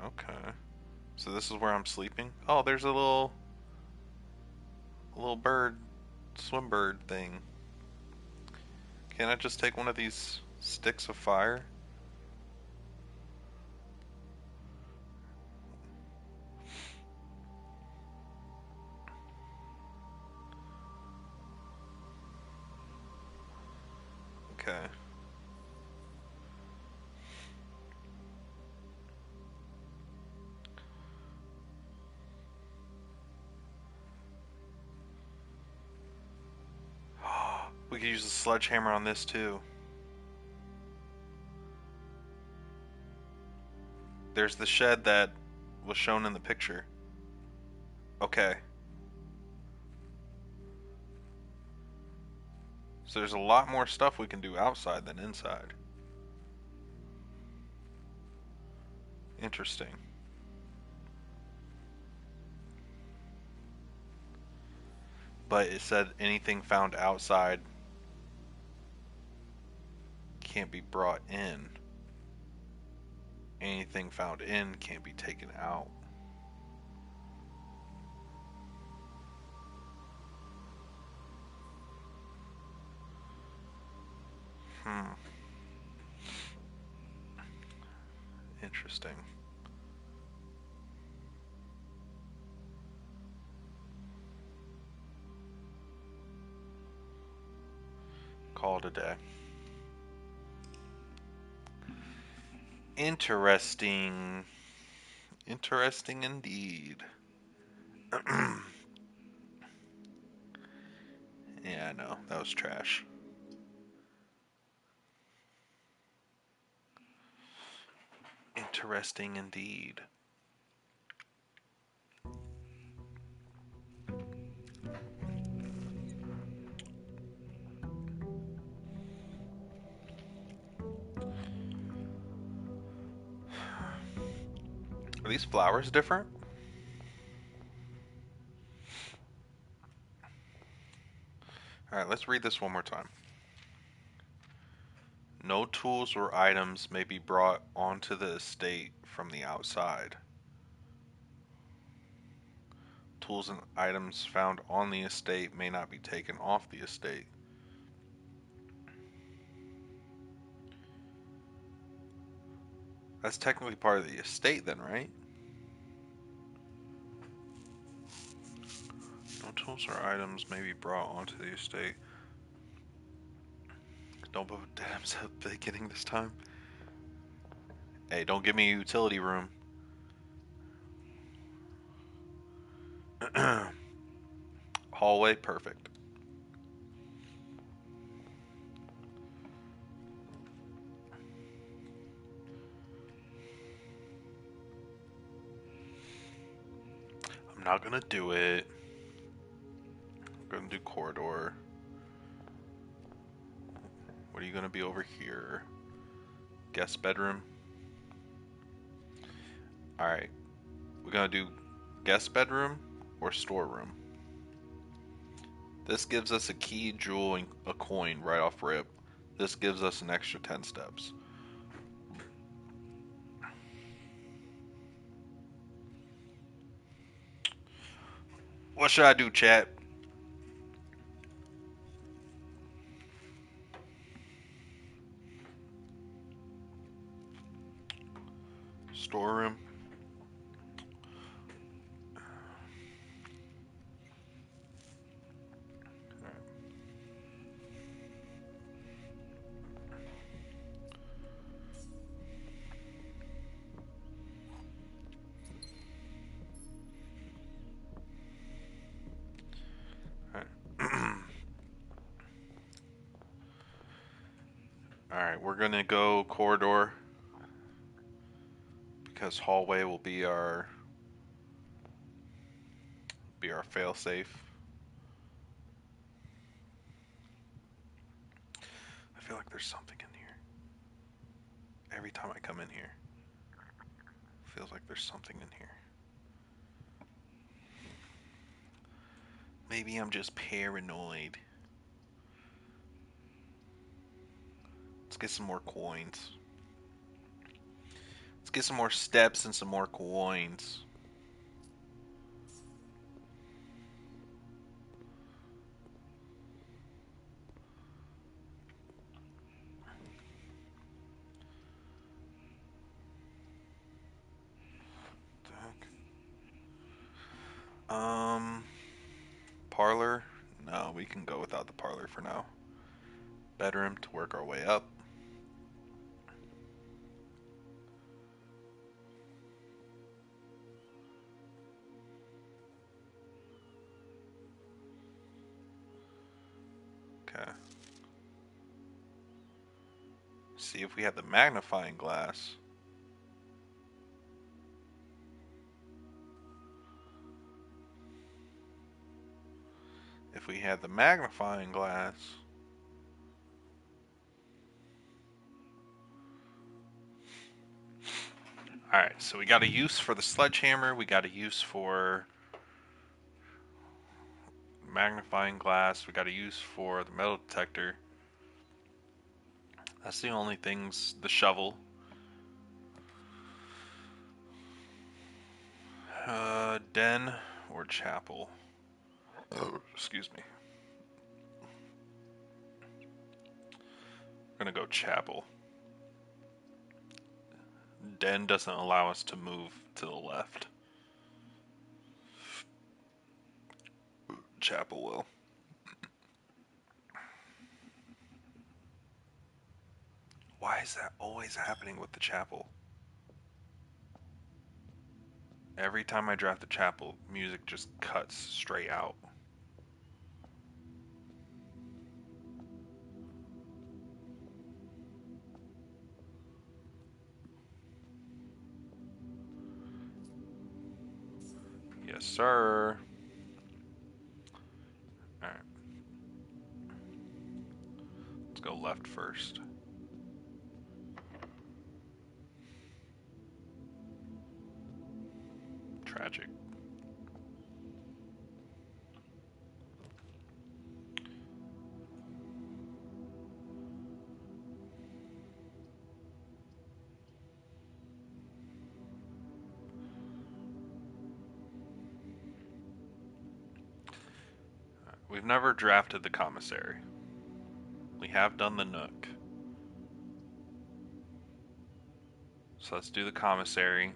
Okay. So this is where I'm sleeping? Oh, there's a little bird, swim bird thing. Can I just take one of these sticks of fire? Okay. could use a sledgehammer on this too. There's the shed that was shown in the picture. Okay. So there's a lot more stuff we can do outside than inside. Interesting. But it said anything found outside can't be brought in. Anything found in can't be taken out. Interesting. Call it a day. Interesting. Interesting indeed. Yeah, I know. That was trash. Interesting indeed. Are these flowers different? Alright, let's read this one more time. No tools or items may be brought onto the estate from the outside. Tools and items found on the estate may not be taken off the estate. That's technically part of the estate then, right? No tools or items may be brought onto the estate. Don't put dams at the beginning this time. Hey, don't give me a utility room. Hallway, perfect. I'm not gonna do it. I'm gonna do corridor. What are you gonna be over here? Guest bedroom. Alright. We're gonna do guest bedroom or storeroom. This gives us a key, jewel, and a coin right off rip. This gives us an extra 10 steps. What should I do, chat? Storeroom. Alright, we're gonna go corridor because hallway will be our fail safe. I feel like there's something in here. Every time I come in here, it feels like there's something in here. Maybe I'm just paranoid. Let's get some more coins. Let's get some more steps and some more coins. Parlor? No, we can go without the parlor for now. Bedroom to work our way up. Okay. see if we had the magnifying glass. If we had the magnifying glass, alright, so we got a use for the sledgehammer, we got a use for magnifying glass, we got a use for the metal detector. That's the only things. The shovel. Den or chapel. Oh, excuse me. We're gonna go chapel. Den doesn't allow us to move to the left. Chapel will. Why is that always happening with the chapel? Every time I draft the chapel, music just cuts straight out. Yes, sir. Alright. Let's go left first. Tragic. We've never drafted the commissary. We have done the Nook. So let's do the commissary.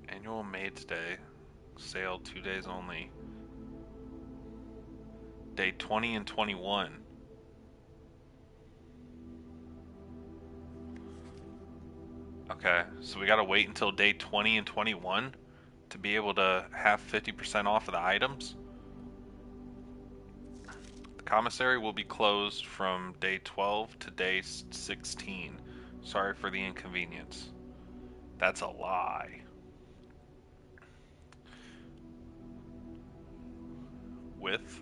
Annual Maid's Day. Sale 2 days only. Day 20 and 21. Okay, so we gotta wait until day 20 and 21 to be able to have 50% off of the items. The commissary will be closed from day 12 to day 16. Sorry for the inconvenience. That's a lie. With?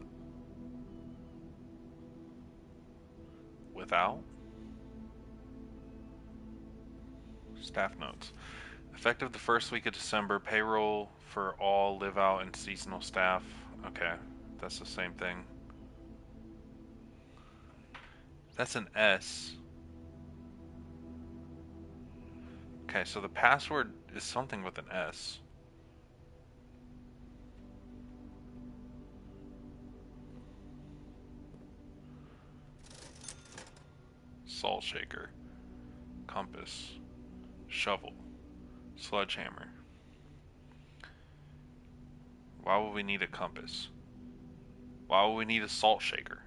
Without? Staff notes. Effective the first week of December, payroll for all live out and seasonal staff. Okay, that's the same thing. That's an S. Okay, so the password is something with an S. Salt shaker, compass, shovel, sledgehammer. Why would we need a compass? Why would we need a salt shaker?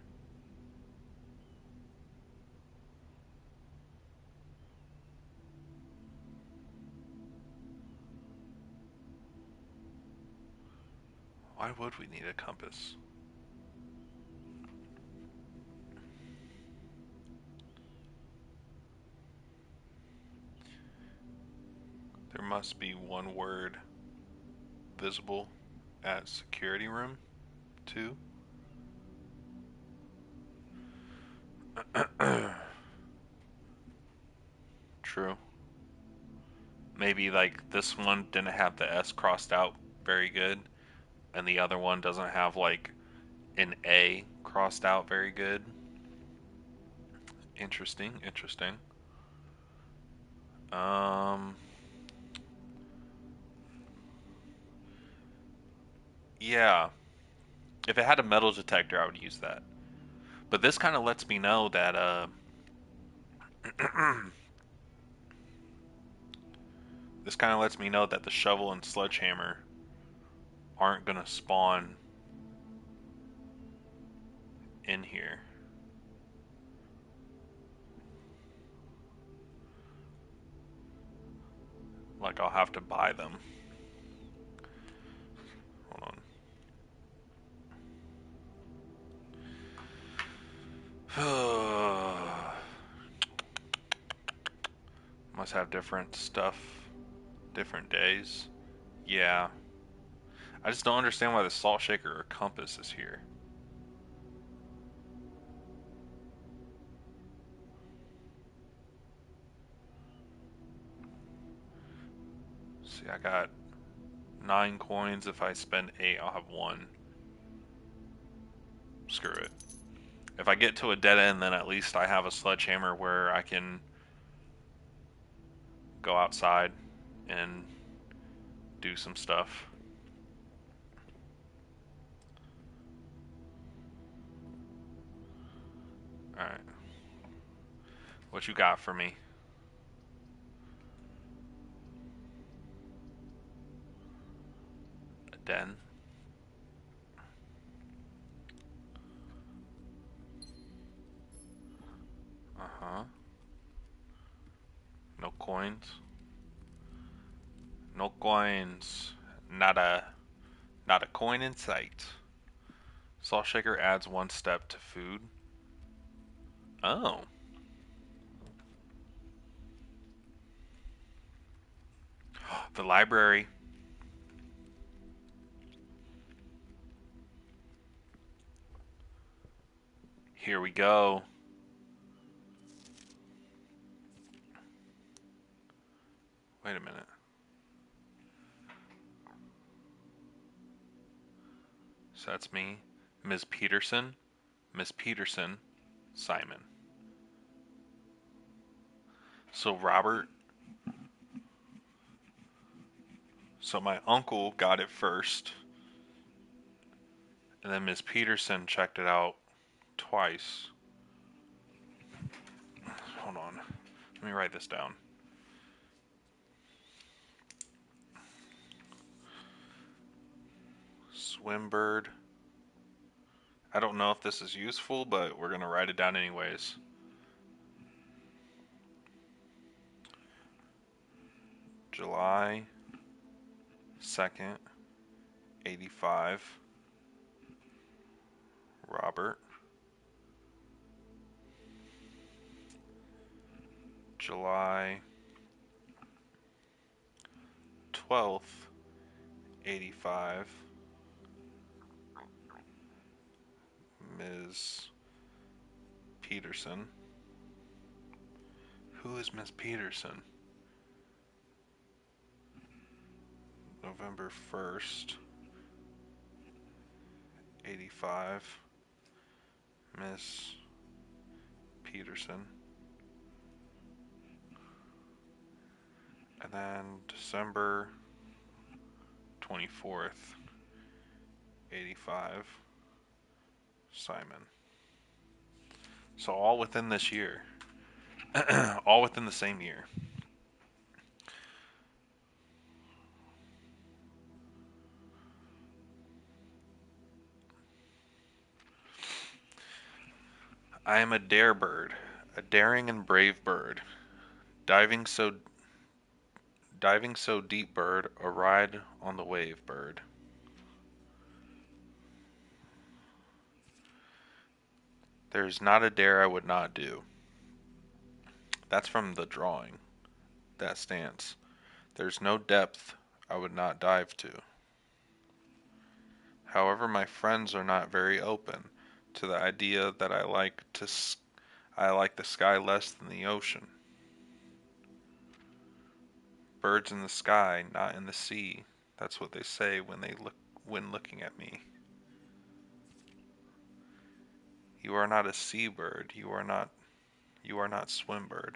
Why would we need a compass? There must be one word visible at security room 2. True. Maybe like this one didn't have the S crossed out very good, and the other one doesn't have like an A crossed out very good. Interesting, interesting. Yeah. If it had a metal detector, I would use that. But this kind of lets me know that, this kind of lets me know that the shovel and sledgehammer aren't gonna spawn in here. like I'll have to buy them. Hold on. Must have different stuff, different days. Yeah. I just don't understand why the salt shaker or compass is here. See, I got 9 coins. If I spend 8, I'll have 1. Screw it. If I get to a dead end, then at least I have a sledgehammer where I can go outside and do some stuff. Alright. What you got for me? A den? Uh-huh. No coins? No coins. Not a coin in sight. Salt shaker adds 1 step to food. Oh. The library. Here we go. Wait a minute. So that's me. Ms. Peterson. Miss Peterson. Simon. So Robert. So my uncle got it first. And then Miss Peterson checked it out twice. Hold on. Let me write this down. Swimbird. I don't know if this is useful, but we're going to write it down anyways. July 2nd, 85. Robert. July 12th, 85. Ms. Peterson. Who is Miss Peterson? November 1st, 85. Miss Peterson. And then December 24th, 85. Simon. So all within this year. All within the same year. I am a dare bird, a daring and brave bird, diving so deep bird, a ride on the wave bird. There is not a dare I would not do. That's from the drawing. That stance. There's no depth I would not dive to. However, my friends are not very open to the idea that I like the sky less than the ocean. Birds in the sky, not in the sea. That's what they say when looking at me. You are not a seabird. You are not swimbird.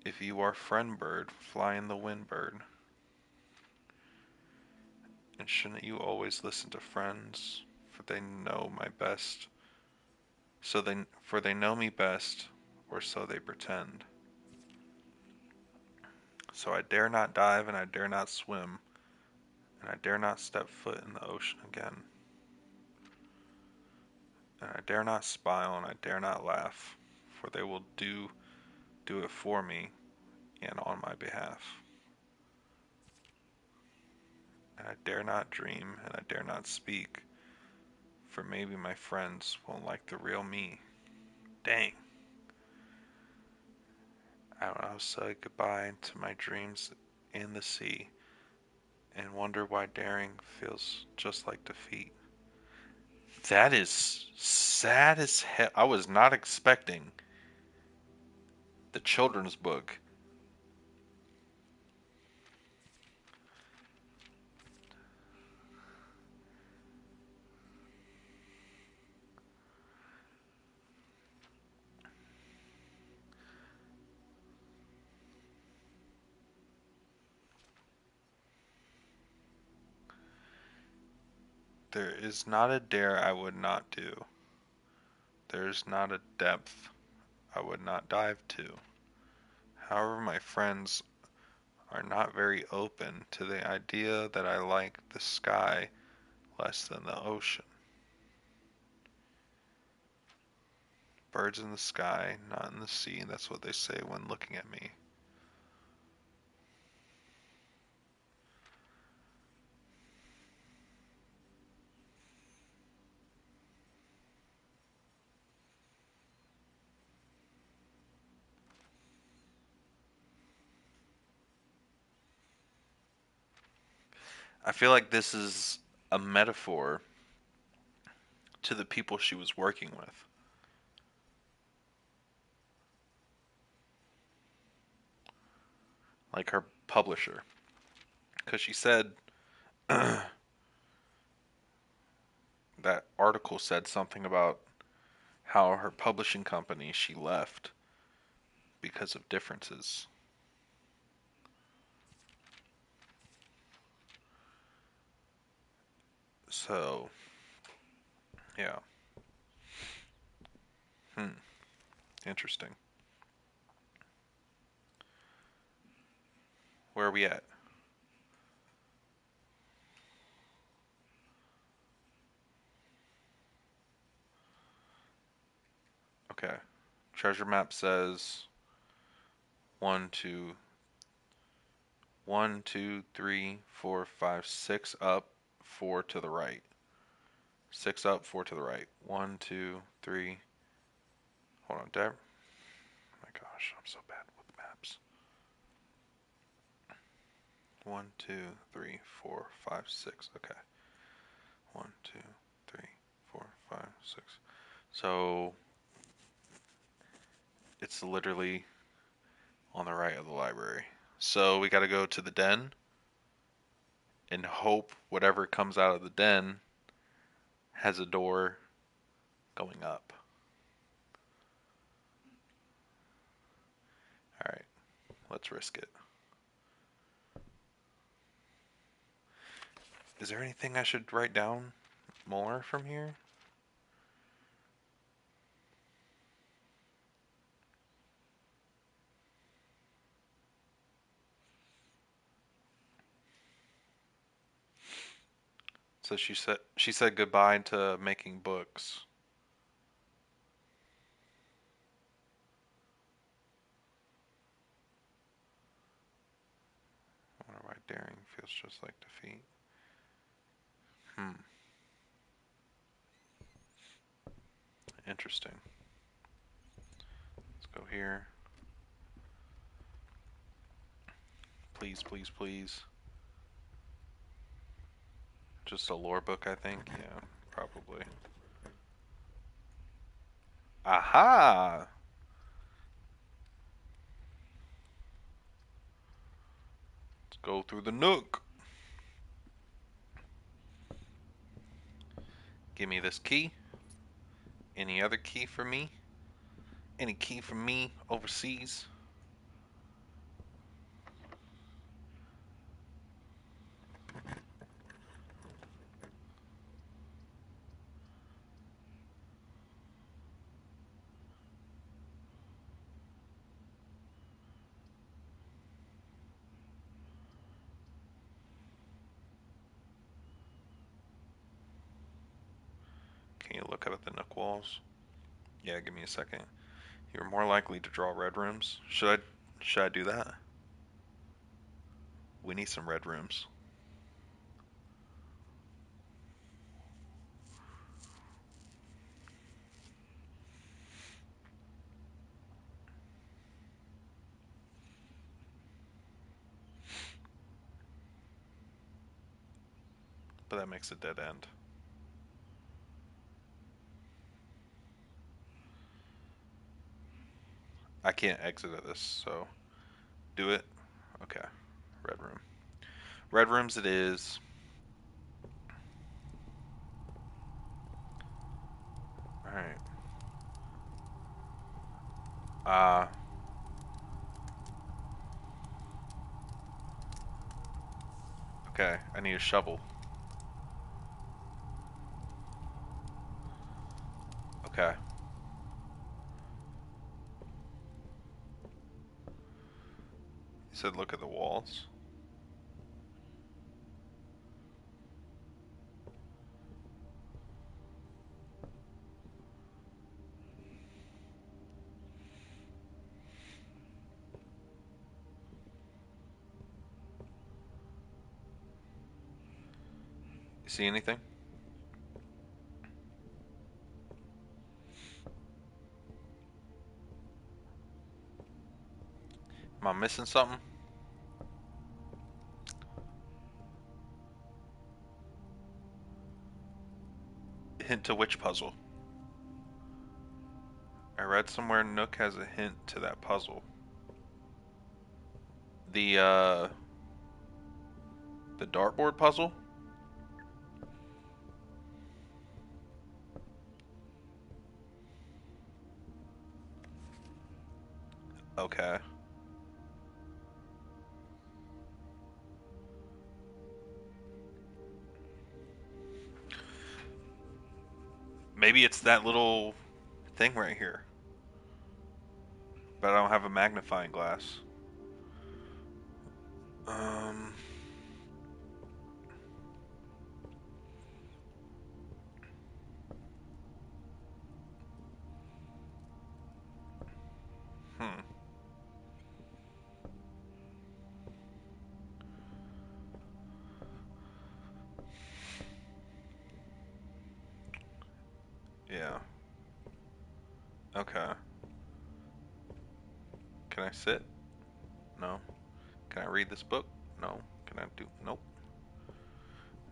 If you are friend bird, fly in the wind bird. And shouldn't you always listen to friends, for they know my best. For they know me best, or so they pretend. So I dare not dive and I dare not swim, and I dare not step foot in the ocean again. And I dare not smile and I dare not laugh, for they will do it for me and on my behalf. And I dare not dream, and I dare not speak, for maybe my friends won't like the real me. Dang. I'll say goodbye to my dreams in the sea, and wonder why daring feels just like defeat. That is sad as hell. I was not expecting the children's book. There is not a dare I would not do. There's not a depth I would not dive to. However, my friends are not very open to the idea that I like the sky less than the ocean. Birds in the sky, not in the sea. That's what they say when looking at me. I feel like this is a metaphor to the people she was working with. Like her publisher. Because she said that article said something about how her publishing company she left because of differences. So, yeah. Hmm. Interesting. Where are we at? Okay. Treasure map says one, two, 6 up, 4 to the right. 6 up, 4 to the right. One, two, three. Hold on, Deb. My gosh, I'm so bad with maps. 1, 2, 3, 4, 5, 6. Okay. 1, 2, 3, 4, 5, 6. So it's literally on the right of the library. So we got to go to the den and hope whatever comes out of the den has a door going up. All right, let's risk it. Is there anything I should write down more from here? So she said goodbye to making books. I wonder why daring feels just like defeat. Hmm. Interesting. Let's go here. Please, please, please. Just a lore book, I think. Yeah, probably. Aha! Let's go through the nook. Give me this key. Any other key for me? Any key for me overseas? Can you look up at the nook walls? Yeah, give me a second. You're more likely to draw red rooms. Should I do that? We need some red rooms. But that makes a dead end. I can't exit at this, so do it. Okay. Red room. Red rooms it is. Alright. Okay. I need a shovel. Okay. You said look at the walls. You see anything? Am I missing something? Hint to which puzzle? I read somewhere Nook has a hint to that puzzle. The dartboard puzzle? Okay. Maybe it's that little thing right here. But I don't have a magnifying glass. Um... Hmm. Yeah. Okay. Can I sit? No. Can I read this book? No. Can I do... Nope.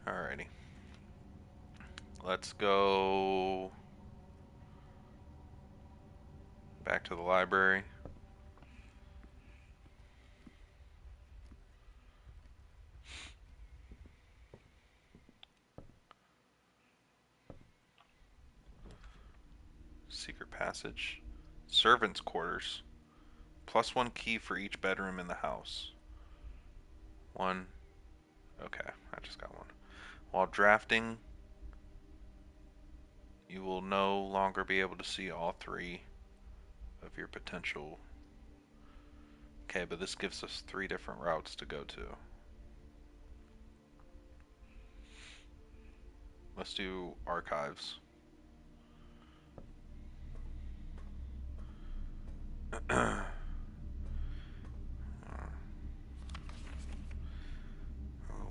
Alrighty. Let's go back to the library. Secret passage. Servants' quarters. +1 key for each bedroom in the house. 1. Okay, I just got one. While drafting, you will no longer be able to see all 3 of your potential. Okay, but this gives us 3 different routes to go to. Let's do archives.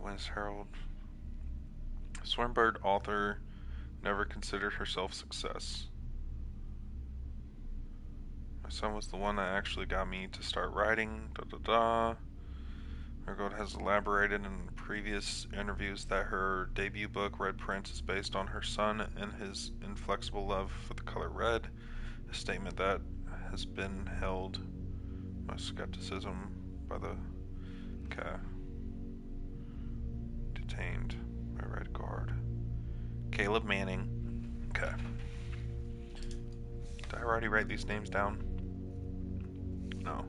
Wes Harold. Swinburne author never considered herself success. My son was the one that actually got me to start writing. Da da da. Margot has elaborated in previous interviews that her debut book, Red Prince, is based on her son and his inflexible love for the color red, a statement that has been held with skepticism by the detained by Red Guard. Caleb Manning. Okay. Did I already write these names down? No.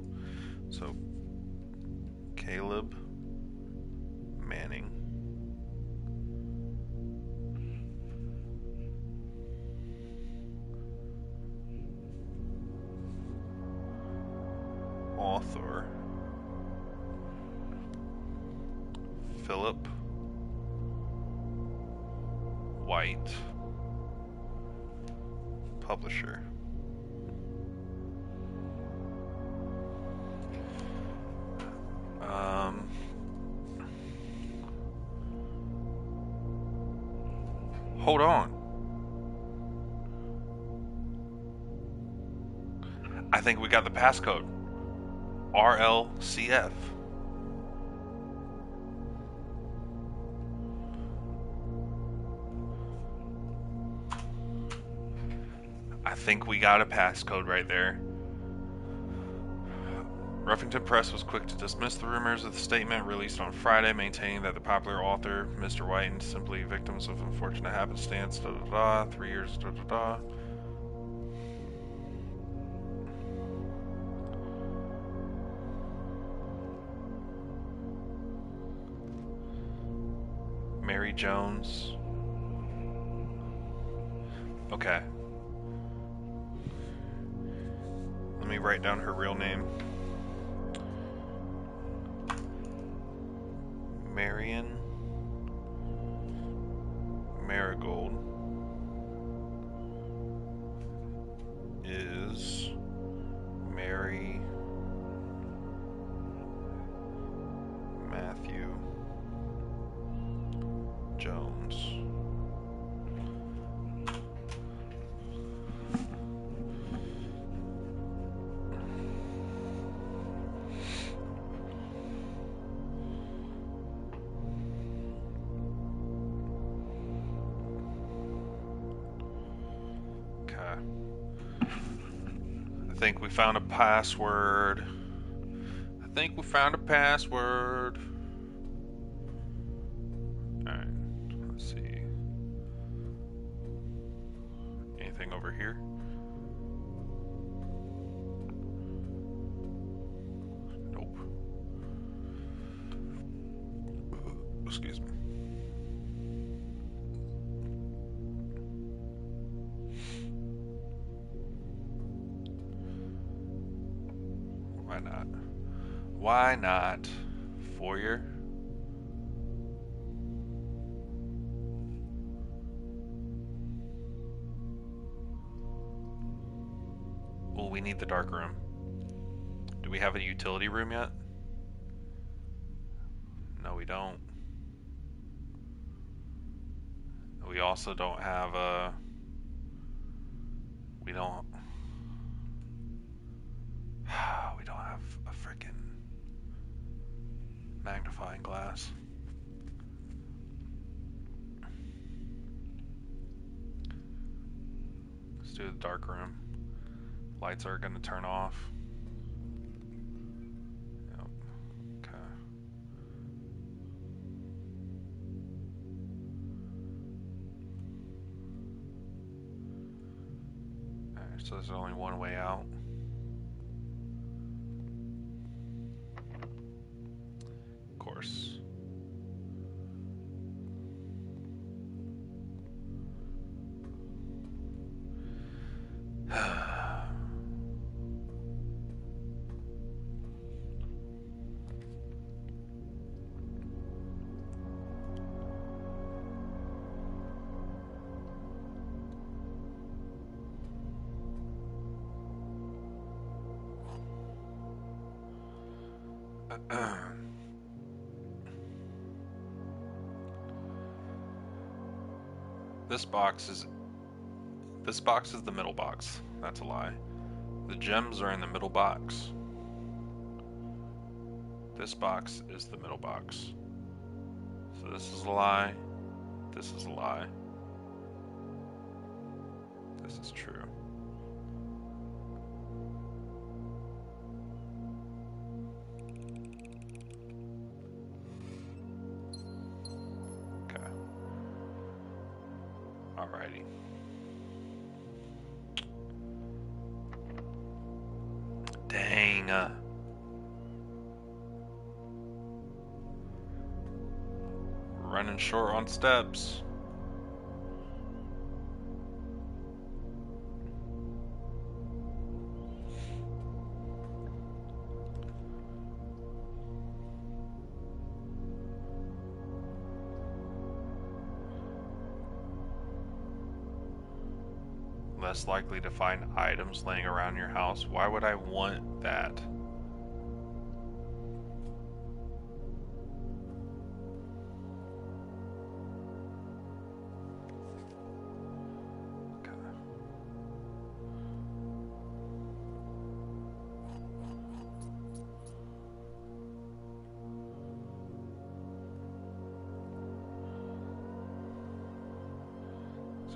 So, Caleb Manning. Author. Philip White. Publisher. Hold on. I think we got the passcode. RLCF. I think we got a passcode right there. Ruffington Press was quick to dismiss the rumors of the statement released on Friday, maintaining that the popular author, Mr. White, and simply victims of unfortunate happenstance, 3 years, Mary Jones. Okay. Let me write down her real name. Marion Marigold is Mary Matthew Jones. I think we found a password. Alright, let's see. Anything over here? Nope. Excuse me. Why not? Why not? Foyer? Well, we need the dark room. Do we have a utility room yet? No, we don't. We also don't have a... We don't have a freaking magnifying glass. Let's do the dark room. Lights are going to turn off. Yep. Okay. Alright, so there's only one way out. Of course. This box is the middle box. That's a lie. The gems are in the middle box. This box is the middle box. So this is a lie. This is a lie. This is true. Okay. Alrighty. Dang. Running short on steps. Less likely to find items laying around your house. Why would I want that?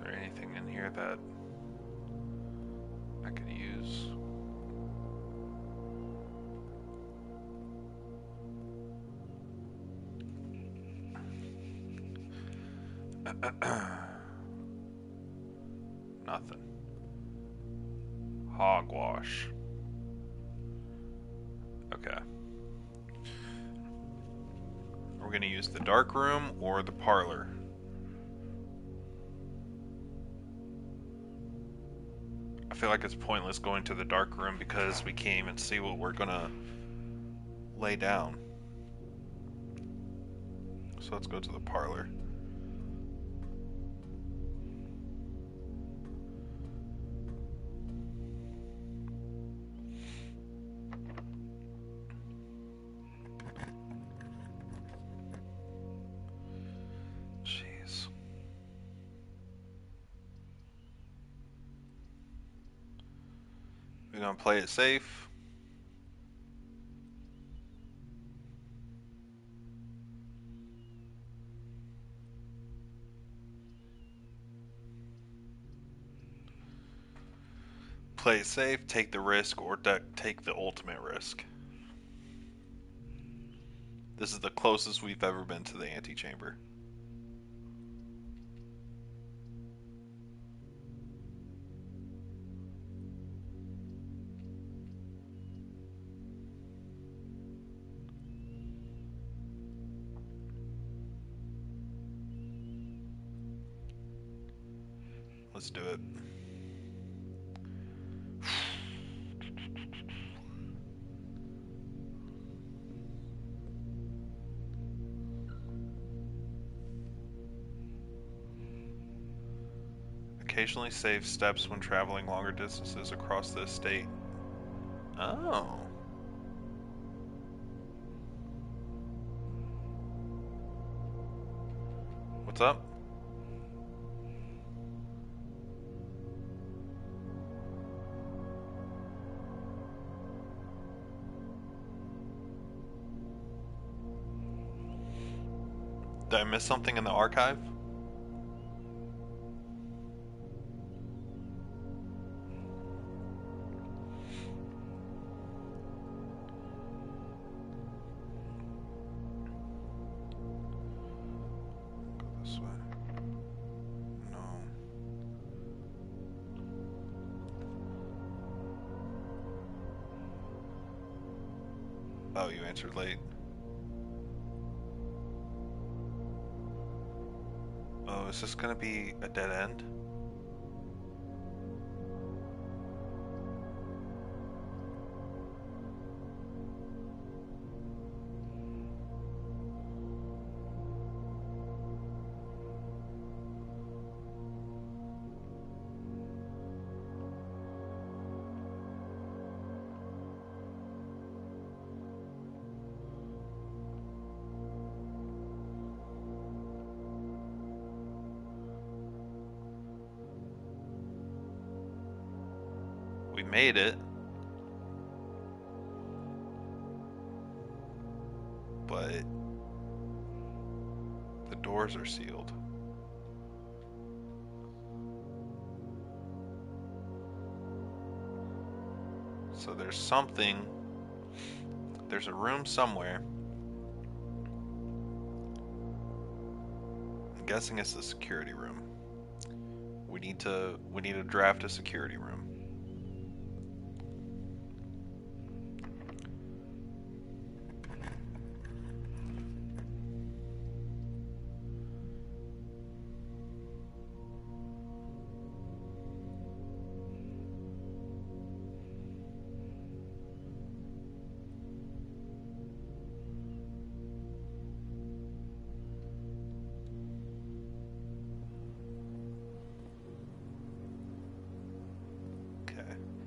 there anything in here that I could use? Nothing. Hogwash. Okay. We're gonna use the dark room or the parlor. I feel like it's pointless going to the dark room because we can't even see what we're gonna lay down. So let's go to the parlor. Jeez. We're gonna play it safe. Play it safe, take the risk, or take the ultimate risk. This is the closest we've ever been to the antechamber. Let's do it. Occasionally save steps when traveling longer distances across the estate. Oh. What's up? Did I miss something in the archive? Go this way. No. Oh, you answered late. Oh, is this gonna be a dead end? We made it. But the doors are sealed. So there's something. There's a room somewhere. I'm guessing it's the security room. We need to draft a security room.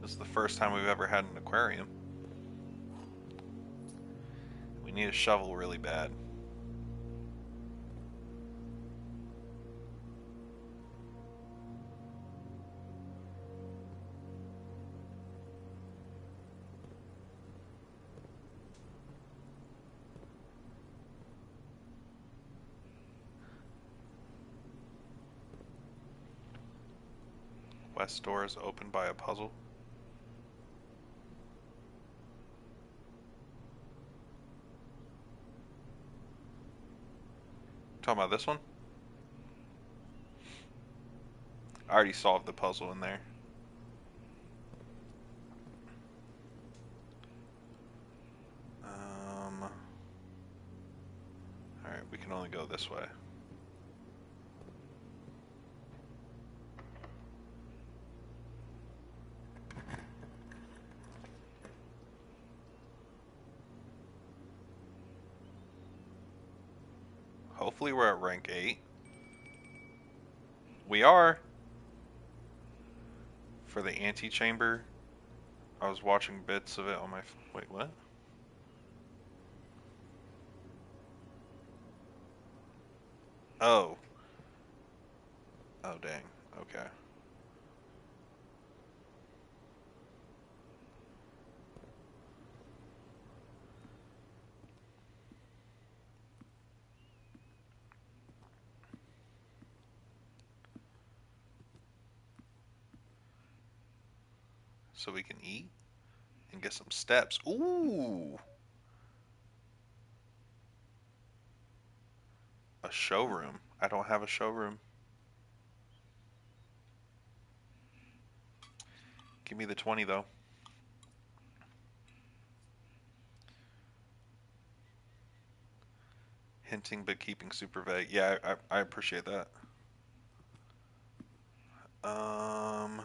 This is the first time we've ever had an aquarium. We need a shovel really bad. West door is opened by a puzzle. Talking about this one? I already solved the puzzle in there. Alright, we can only go this way. Hopefully we're at rank 8. We are! For the antechamber, I was watching bits of it on my... Wait, what? Oh. Oh, dang. Okay. So we can eat and get some steps. Ooh! A showroom. I don't have a showroom. Give me the 20, though. Hinting but keeping super vague. Yeah, I appreciate that. Um...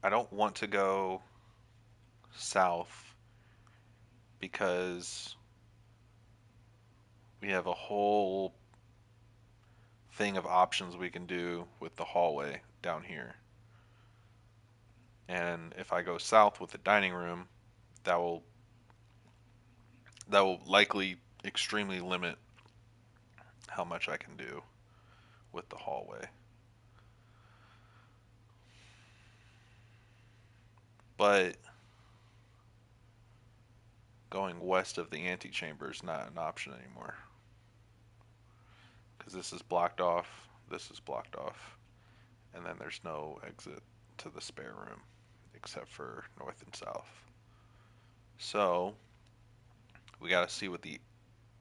I don't want to go south because we have a whole thing of options we can do with the hallway down here. And if I go south with the dining room, that will likely extremely limit how much I can do with the hallway. But going west of the antechamber is not an option anymore. Because this is blocked off, this is blocked off, and then there's no exit to the spare room except for north and south. So we got to see what the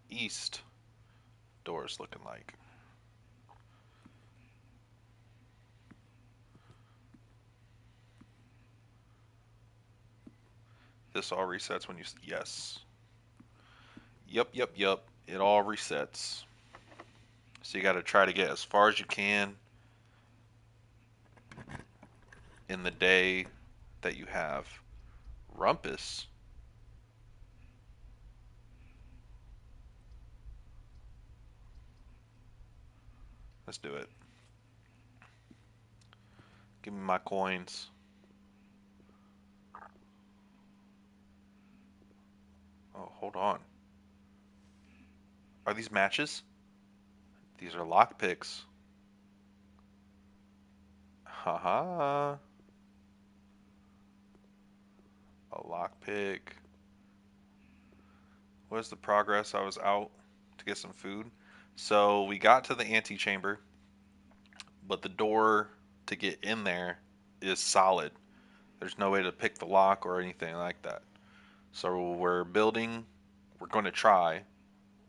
east door is looking like. This all resets when you... Yes. Yep. It all resets. So you got to try to get as far as you can in the day that you have. Rumpus. Let's do it. Give me my coins. Oh, hold on. Are these matches? These are lockpicks. Haha. A lockpick. What is the progress? I was out to get some food. So we got to the antechamber, but the door to get in there is solid. There's no way to pick the lock or anything like that. So we're building. We're going to try.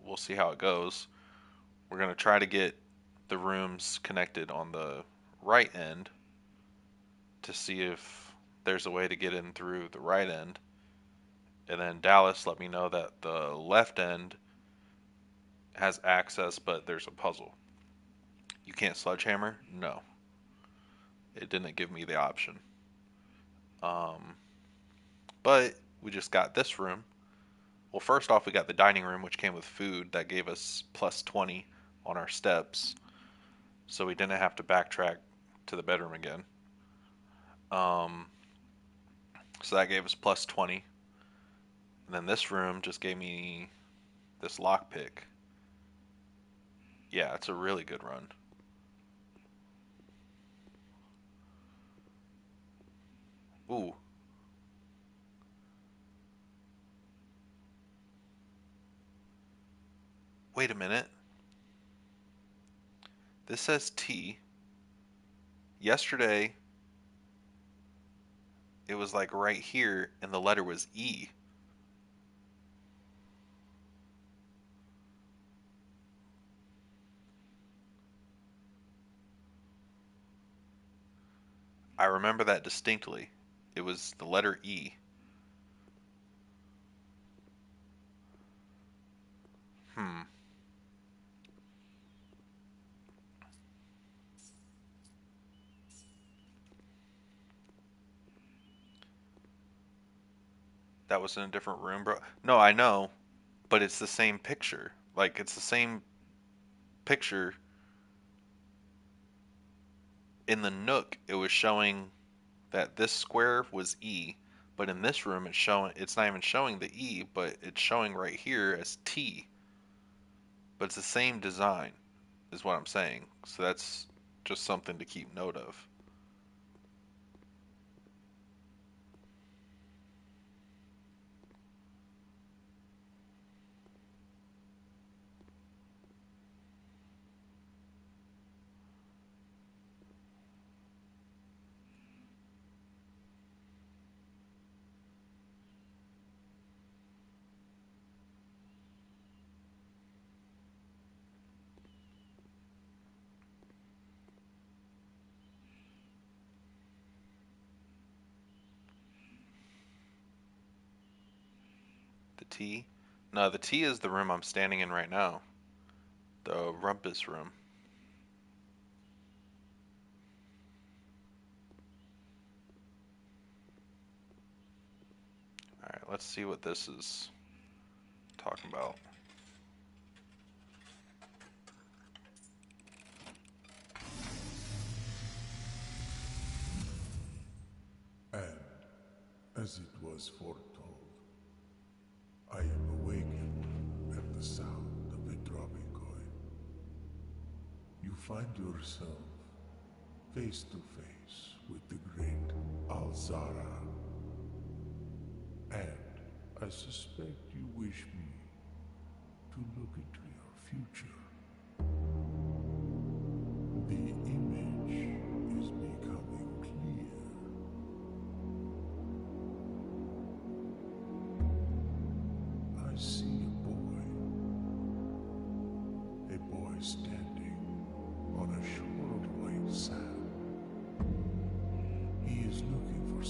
We'll see how it goes. We're going to try to get the rooms connected on the right end to see if there's a way to get in through the right end. And then Dallas let me know that the left end has access, but there's a puzzle. You can't sledgehammer? No. It didn't give me the option. But we just got this room. Well, first off, we got the dining room, which came with food that gave us plus 20 on our steps. So we didn't have to backtrack to the bedroom again. So that gave us plus 20. And then this room just gave me this lockpick. Yeah, it's a really good run. Ooh. Wait a minute. This says T. Yesterday, it was like right here, and the letter was E. I remember that distinctly. It was the letter E. Hmm. That was in a different room, bro. No, I know, but it's the same picture. Like, it's the same picture. In the Nook, it was showing that this square was E, but in this room it's not even showing the E, but it's showing right here as T. But it's the same design, is what I'm saying. So that's just something to keep note of. The T? No, the T is the room I'm standing in right now. The Rumpus room. Alright, let's see what this is talking about. And, as it was foretold, I am awakened at the sound of a dropping coin. You find yourself face to face with the great Alzara. And I suspect you wish me to look into your future. The image is becoming clear. I see a boy standing on a shore of white sand. He is looking for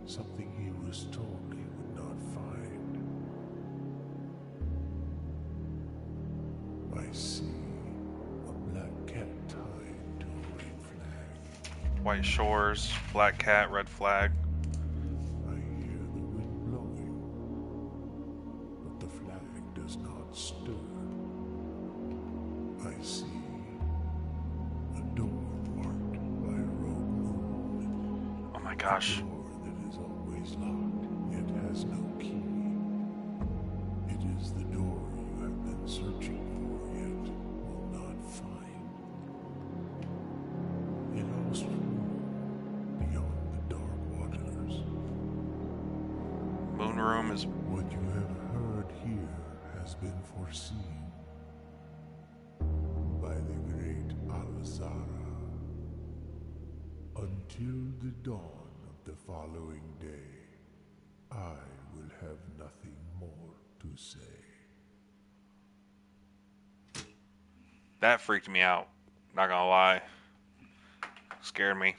something he was told he would not find. I see a black cat tied to a red flag. White shores, black cat, red flag. I hear the wind blowing, but the flag does not stir. I see a door marked by a rogue moon. Oh my A gosh. door that is always locked, yet has no key. It is the door you have been searching for, yet will not find. A lost room beyond the dark waters. Moon room is... What you have heard here has been foreseen by the great Alzara. Until the dawn of the following day, I will have nothing more to say. That freaked me out. Not gonna lie. Scared me.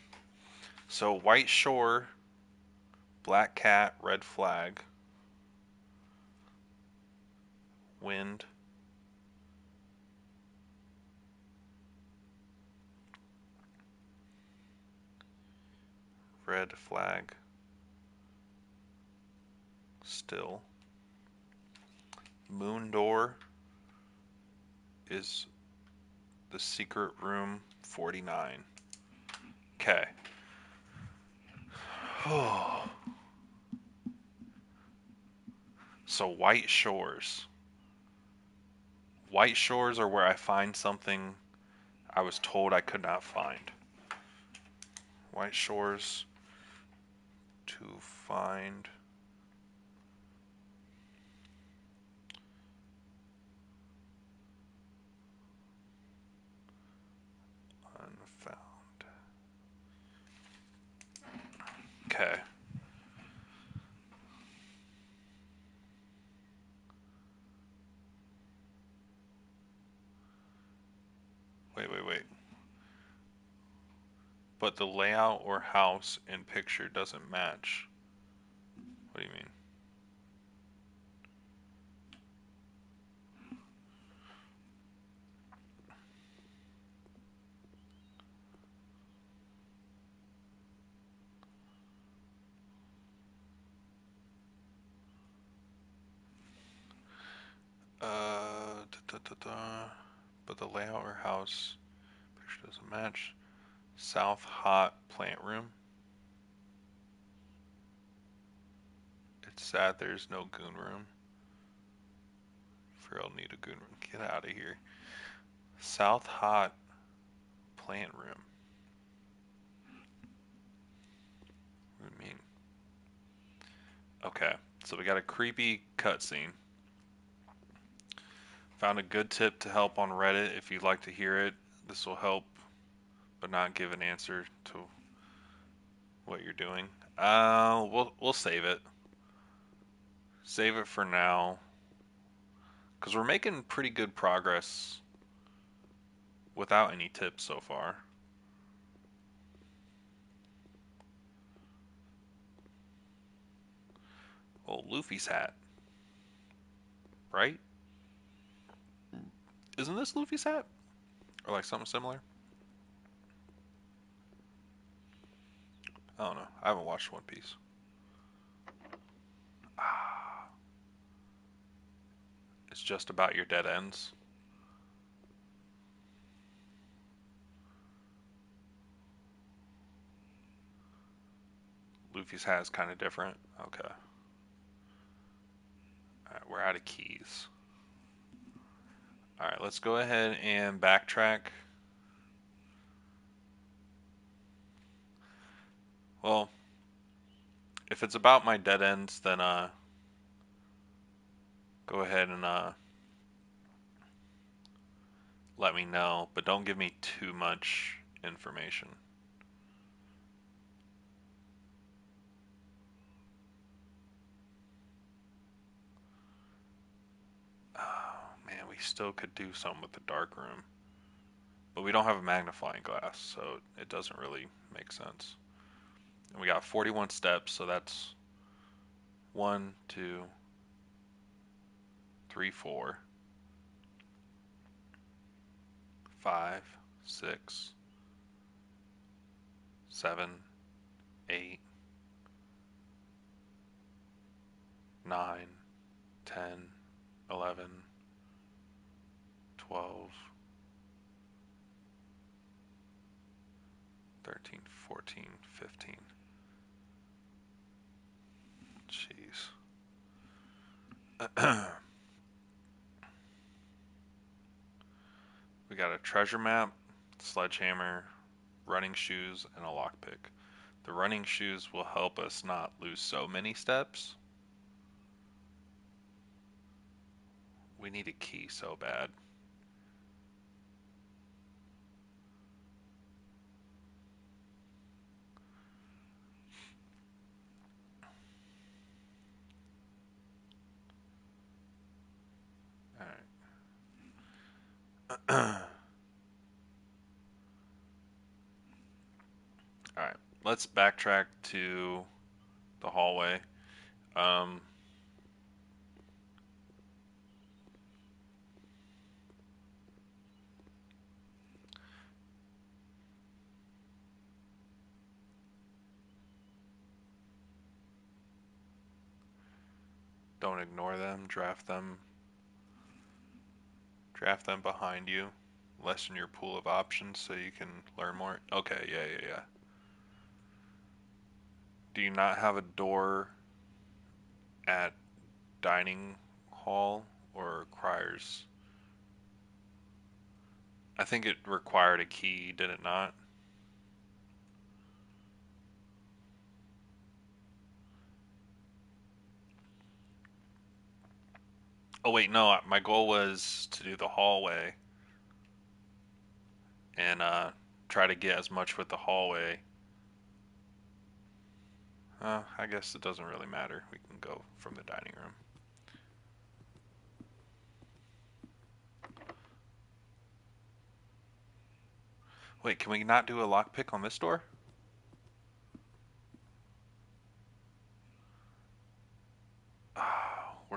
So, white shore, black cat, red flag. Wind. Red flag. Still. Moon door is the secret room 49. Okay. So white shores. White shores are where I find something I was told I could not find. White shores to find but the layout or house in picture doesn't match. What do you mean? But the layout or house picture doesn't match. South hot plant room. It's sad there's no goon room. Feral need a goon room. Get out of here. South hot plant room. What do you mean? Okay, so we got a creepy cutscene. Found a good tip to help on Reddit if you'd like to hear it. This will help, but not give an answer to what you're doing. We'll save it. Save it for now, because we're making pretty good progress without any tips so far. Oh, Luffy's hat, right? Isn't this Luffy's hat? Or like something similar? I don't know. I haven't watched One Piece. Ah, it's just about your dead ends. Luffy's hat is kind of different. Okay. Alright, we're out of keys. Alright, let's go ahead and backtrack. Well, if it's about my dead ends, then go ahead and let me know, but don't give me too much information. Oh man, we still could do something with the dark room, but we don't have a magnifying glass, so it doesn't really make sense. And we got 41 steps, so that's 1, 2, 3, 4, 5, 6, 7, 8, 9, 10, 11, 12, 13, 14, 15. Jeez. We got a treasure map, sledgehammer, running shoes, and a lockpick. The running shoes will help us not lose so many steps. We need a key so bad. Alright. Alright. Let's backtrack to the hallway. Don't ignore them. Draft them behind you. Lessen your pool of options so you can learn more. Okay, yeah. Do you not have a door at dining hall or requires? I think it required a key, did it not? Oh wait, no, my goal was to do the hallway and try to get as much with the hallway. I guess it doesn't really matter. We can go from the dining room. Wait, can we not do a lockpick on this door?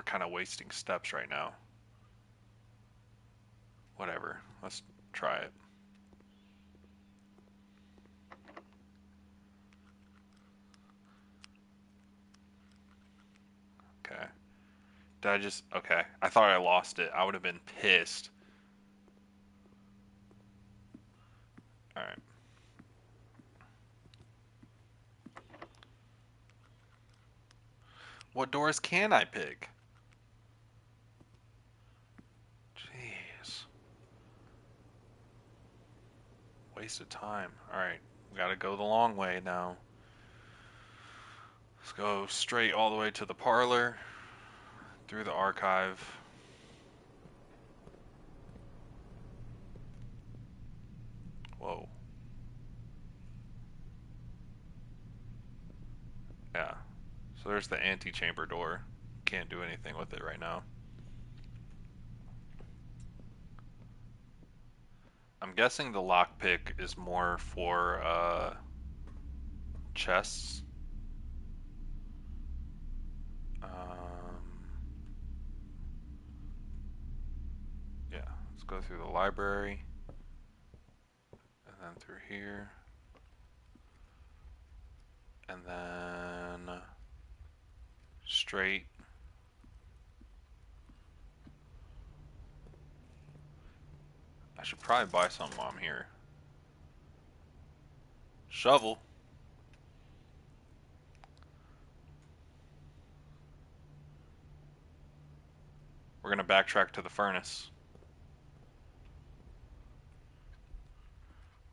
kind of wasting steps right now. Whatever. Let's try it. Okay. Did I just... Okay. I thought I lost it. I would have been pissed. Alright. What doors can I pick? Jeez. Waste of time. Alright. We gotta go the long way now. Let's go straight all the way to the parlor. Through the archive. Whoa. Yeah. So there's the antechamber door. Can't do anything with it right now. I'm guessing the lockpick is more for chests. Yeah, let's go through the library. And then through here. And then straight. I should probably buy something while I'm here. Shovel. We're gonna backtrack to the furnace.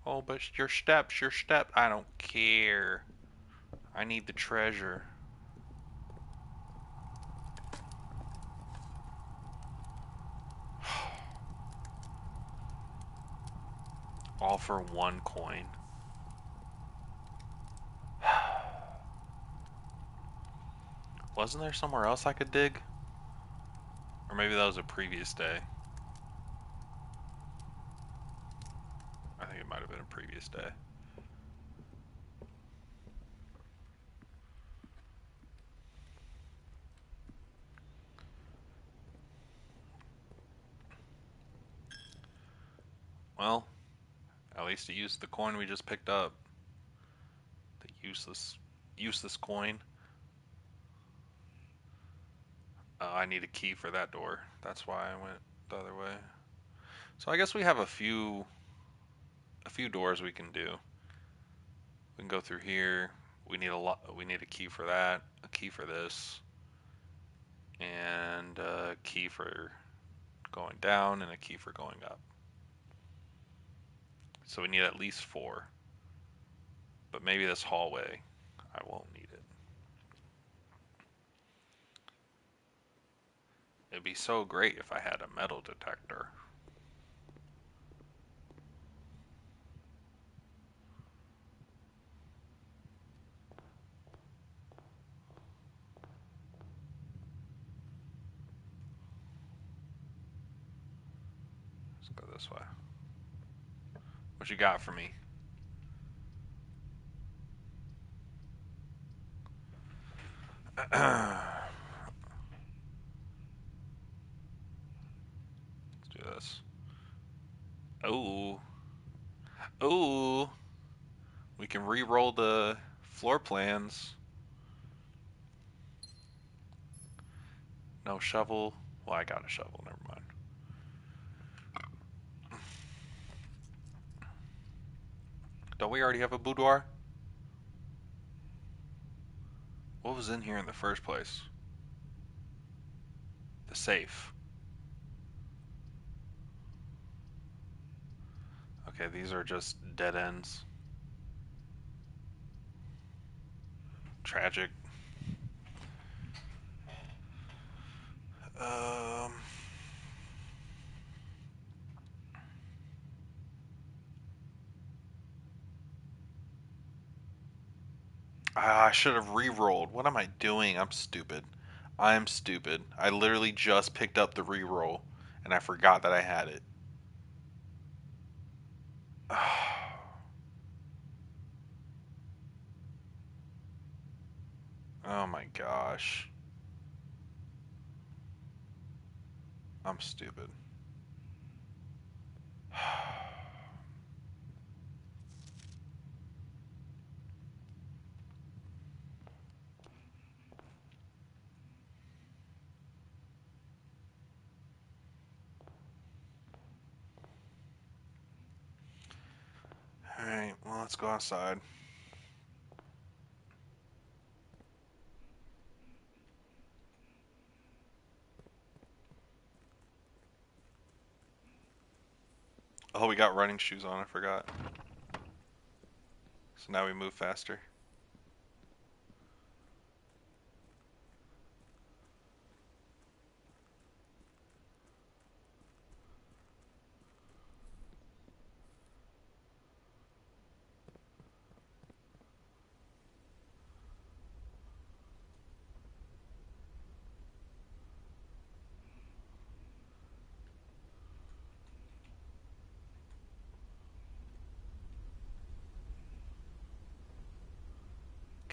Oh, but your steps, your step. I don't care. I need the treasure. All for 1 coin. Wasn't there somewhere else I could dig? Or maybe that was a previous day. I think it might have been a previous day. Well, at least it used the coin we just picked up. The useless coin. I need a key for that door. That's why I went the other way. So I guess we have a few doors we can do. We can go through here. We need a key for that, a key for this, and a key for going down and a key for going up. So we need at least 4. But maybe this hallway, I won't need it. It'd be so great if I had a metal detector. Let's go this way. What you got for me? Let's do this. Oh. Oh. We can re-roll the floor plans. No shovel. Well, I got a shovel. Never mind. Don't we already have a boudoir? What was in here in the first place? The safe. Okay, these are just dead ends. Tragic. I should have re-rolled. What am I doing? I'm stupid. I'm stupid. I literally just picked up the re-roll and I forgot that I had it. Oh my gosh. I'm stupid. Alright, well, let's go outside. Oh, we got running shoes on, I forgot. So now we move faster.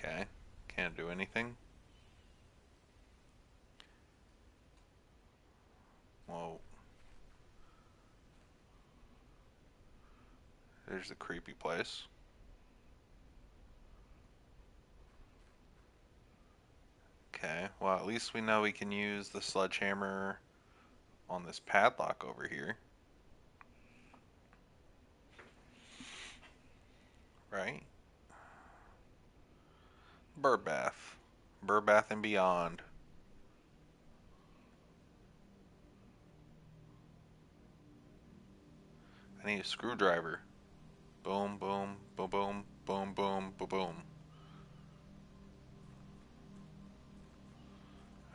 Okay, can't do anything. Whoa. There's the creepy place. Okay, well, at least we know we can use the sledgehammer on this padlock over here. Right? Birdbath. Birdbath and beyond. I need a screwdriver. Boom, boom, boom, boom, boom, boom, boom, boom.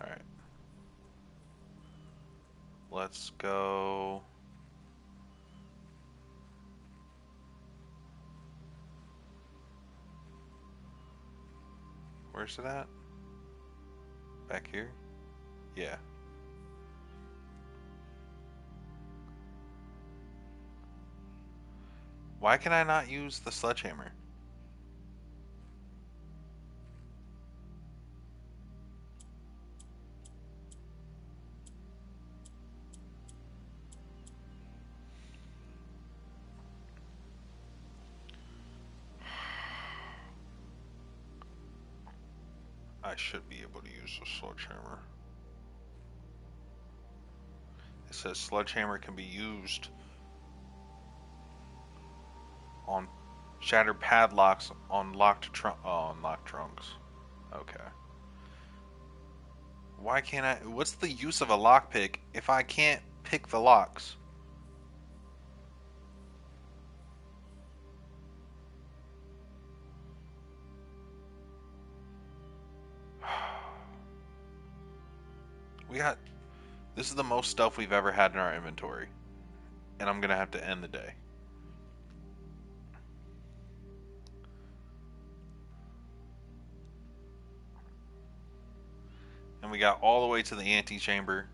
Alright. Let's go. Where's it at? Back here? Yeah. Why can I not use the sledgehammer? I should be able to use the sledgehammer. It says sledgehammer can be used on shattered padlocks on locked trunks. Okay. Why can't I? What's the use of a lockpick if I can't pick the locks? We got. This is the most stuff we've ever had in our inventory, and I'm gonna have to end the day. And we got all the way to the antechamber.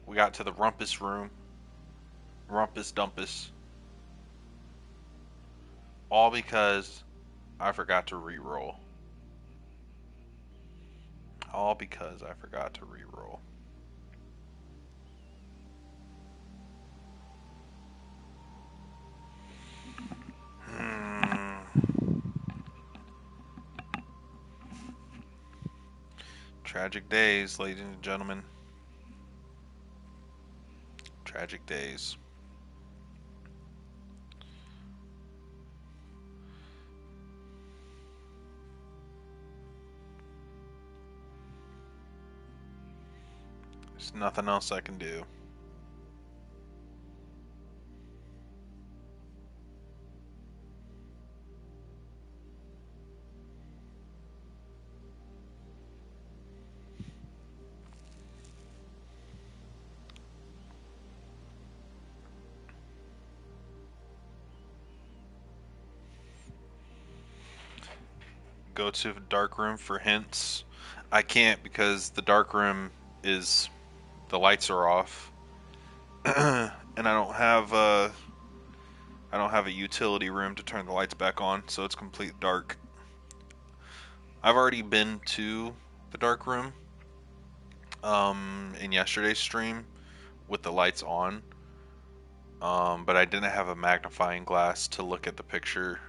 We got to the rumpus room. Rumpus dumpus. All because I forgot to re-roll. All because I forgot to re-roll. Tragic days, ladies and gentlemen. Tragic days. There's nothing else I can do. Go to the dark room for hints. I can't because the dark room is the lights are off, and I don't have a utility room to turn the lights back on, so it's complete dark. I've already been to the dark room in yesterday's stream, with the lights on. But I didn't have a magnifying glass to look at the picture.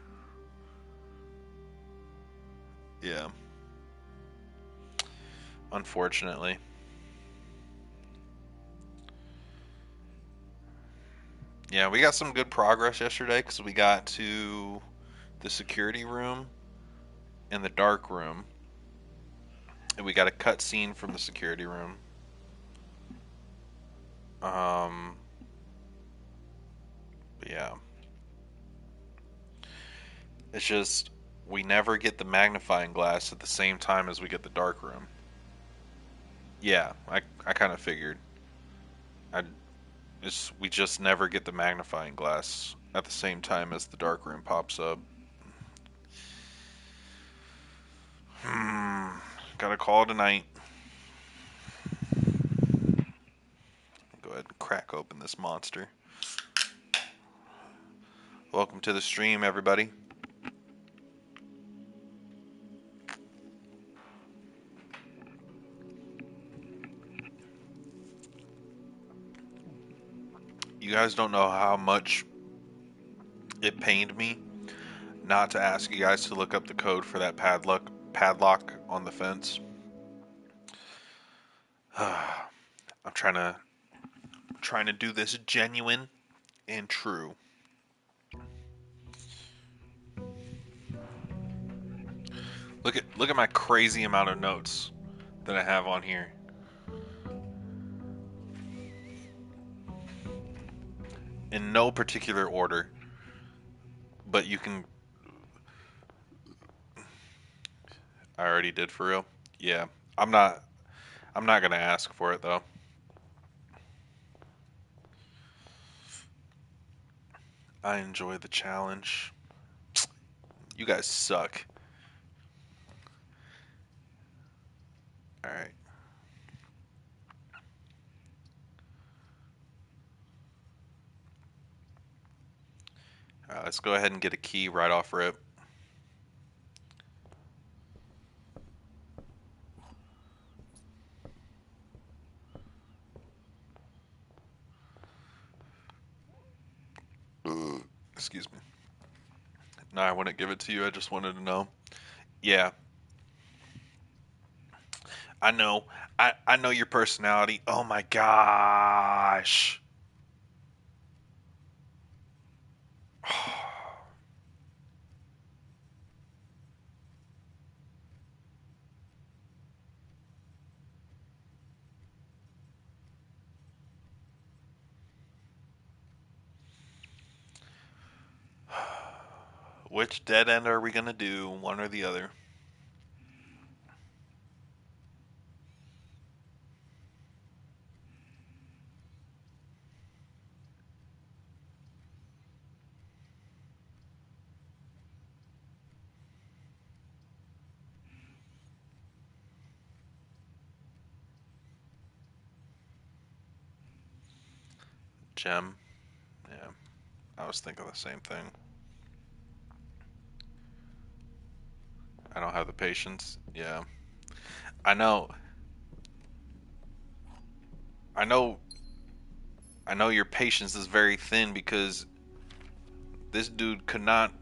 Yeah. Unfortunately. Yeah, we got some good progress yesterday because we got to the security room and the dark room. And we got a cutscene from the security room. Yeah. It's just we never get the magnifying glass at the same time as we get the dark room. Yeah, I kind of figured. I we just never get the magnifying glass at the same time as the dark room pops up. Gotta call tonight. Go ahead and crack open this monster. Welcome to the stream, everybody. You guys don't know how much it pained me not to ask you guys to look up the code for that padlock on the fence. I'm trying to do this genuine and true. Look at my crazy amount of notes that I have on here. In no particular order, but you can. I already did for real. Yeah, I'm not. I'm not gonna ask for it though. I enjoy the challenge. You guys suck. All right. Let's go ahead and get a key right off rip. Excuse me. No, I wouldn't give it to you. I just wanted to know. Yeah, I know. I know your personality. Oh my gosh. Which dead end are we gonna do? One or the other? Gem. Yeah, I was thinking the same thing. I don't have the patience. Yeah, I know. I know. I know your patience is very thin because this dude could not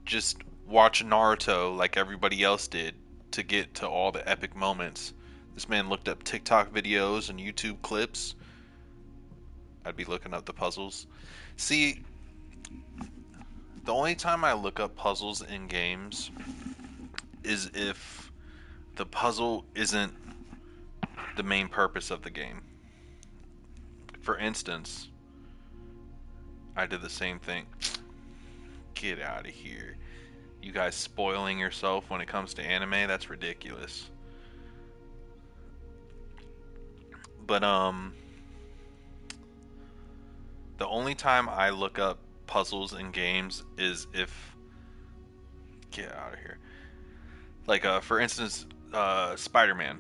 just watch Naruto like everybody else did to get to all the epic moments. This man looked up TikTok videos and YouTube clips. I'd be looking up the puzzles. See, the only time I look up puzzles in games is if the puzzle isn't the main purpose of the game. For instance, I did the same thing. Get out of here. You guys spoiling yourself when it comes to anime? That's ridiculous. But the only time I look up puzzles in games is if get out of here. Like for instance, Spider-Man,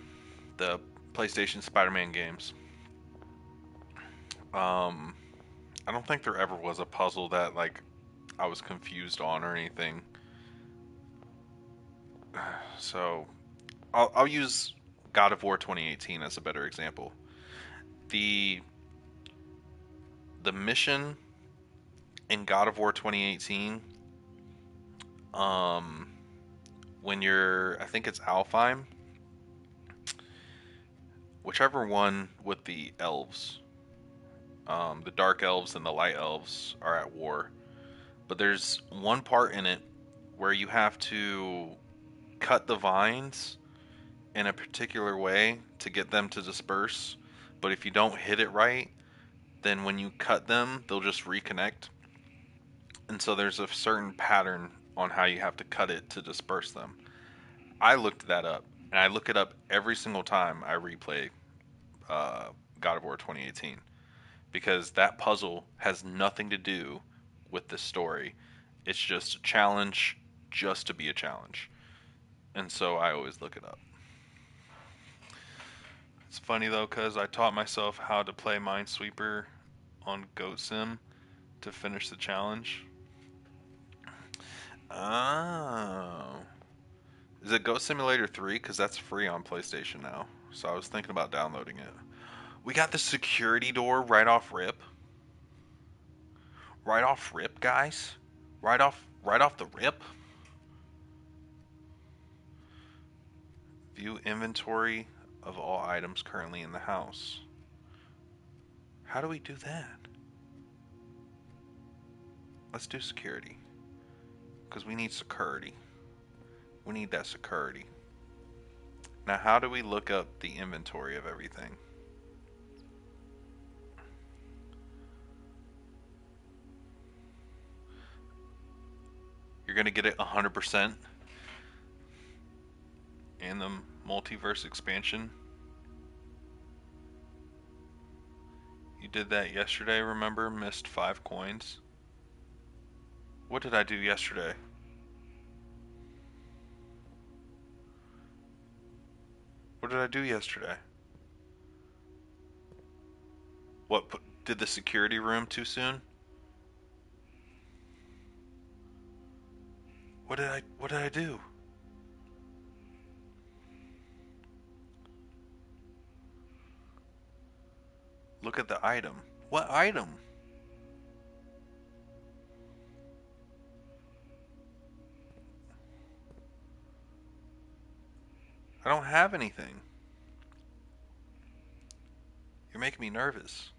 the PlayStation Spider-Man games. I don't think there ever was a puzzle that like I was confused on or anything. So I'll use God of War 2018 as a better example. The the mission in God of War 2018, when you're, I think it's Alfheim, whichever one with the elves, the dark elves and the light elves are at war. But there's one part in it where you have to cut the vines in a particular way to get them to disperse. But if you don't hit it right, then when you cut them, they'll just reconnect. And so there's a certain pattern on how you have to cut it to disperse them. I looked that up, and I look it up every single time I replay uh, God of War 2018 because that puzzle has nothing to do with the story. It's just a challenge just to be a challenge. And so I always look it up. It's funny though, because I taught myself how to play Minesweeper on Goat Sim to finish the challenge. Oh. Is it Goat Simulator 3? Because that's free on PlayStation now. So I was thinking about downloading it. We got the security door right off rip. Right off rip, guys. Right off the rip. View inventory of all items currently in the house. How do we do that? Let's do security. Because we need security. We need that security. Now, how do we look up the inventory of everything? You're going to get it 100% in the multiverse expansion. You did that yesterday, remember? Missed 5 coins. What did I do yesterday? What did I do yesterday? What, did the security room too soon? What did I do? Look at the item. What item? I don't have anything. You're making me nervous.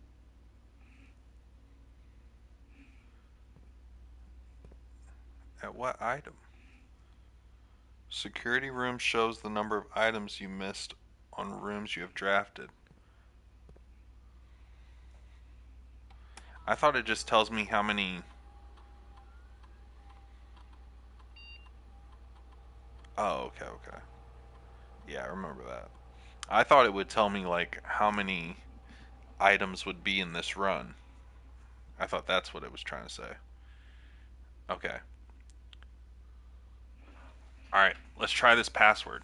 At what item? Security room shows the number of items you missed on rooms you have drafted. I thought it just tells me how many. Oh, okay. Yeah, I remember that. I thought it would tell me like how many items would be in this run. I thought that's what it was trying to say. Okay. Alright, let's try this password.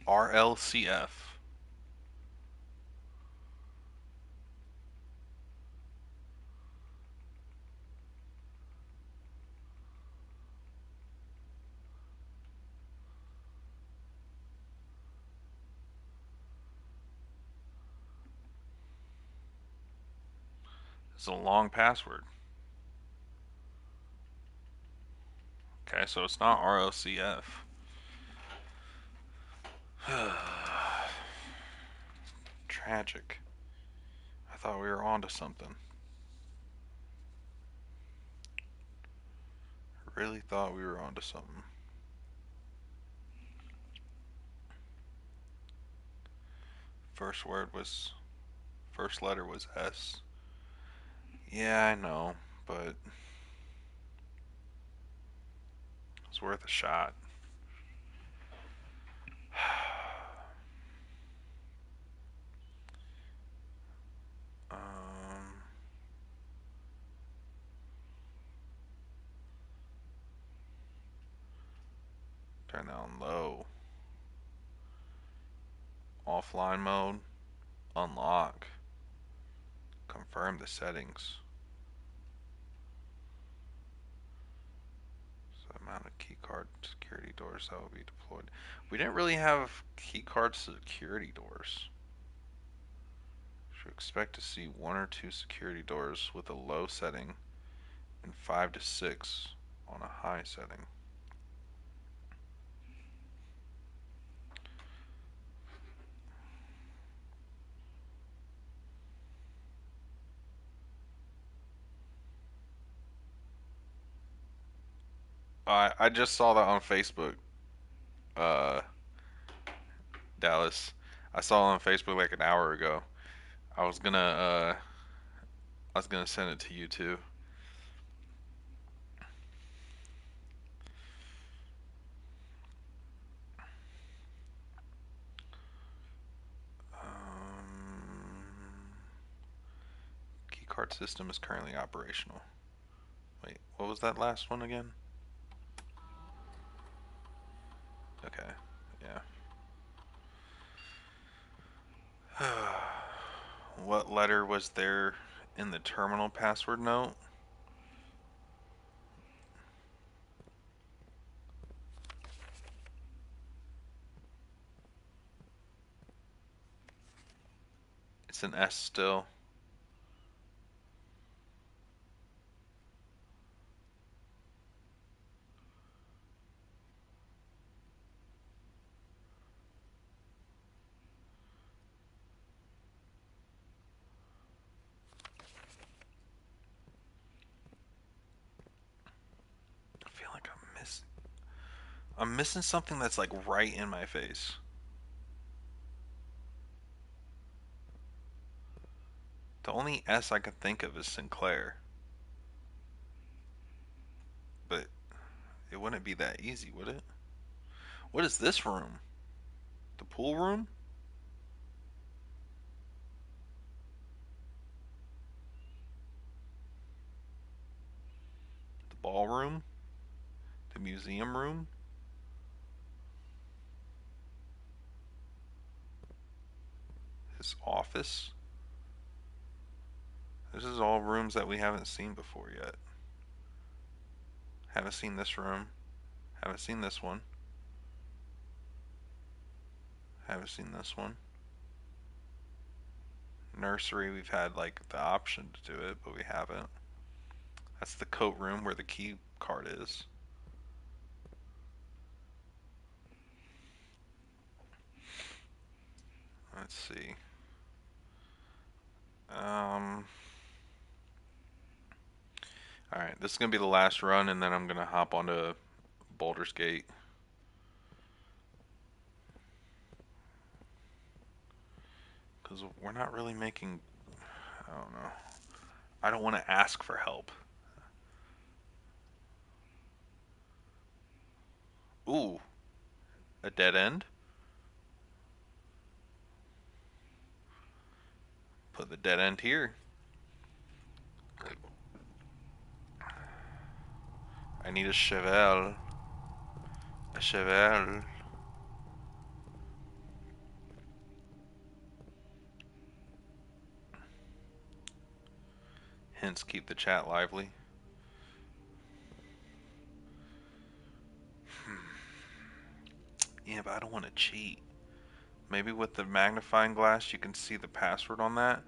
RLCF. It's a long password. Okay, so it's not RLCF. Tragic. I thought we were onto something. I really thought we were onto something. First letter was S. Yeah, I know, but it's worth a shot. um, Turn down low. Offline mode. Unlock. Confirm the settings. So amount of keycard security doors that will be deployed. We didn't really have keycard security doors. expect to see 1 or 2 security doors with a low setting and 5 to 6 on a high setting. I just saw that on Facebook, uh, Dallas. I saw it on Facebook like an hour ago. I was gonna uh, I was gonna send it to you too. Keycard system is currently operational. Wait, what was that last one again? Okay, yeah. What letter was there in the terminal password note? It's an S still. I feel like I'm missing something that's like right in my face. The only S I can think of is Sinclair, but it wouldn't be that easy, would it? What is this room? The pool room? The ballroom? The museum room? His office? This is all rooms that we haven't seen before yet. Haven't seen this room. Haven't seen this one. Haven't seen this one. Nursery, we've had like the option to do it, but we haven't. That's the coat room where the key card is. Let's see. Alright, this is going to be the last run, and then I'm going to hop onto Baldur's Gate. Because we're not really making... I don't know. I don't want to ask for help. Ooh. A dead end? Put the dead end here. I need a cheval. A cheval. Hence, keep the chat lively. Yeah, but I don't want to cheat. Maybe with the magnifying glass you can see the password on that.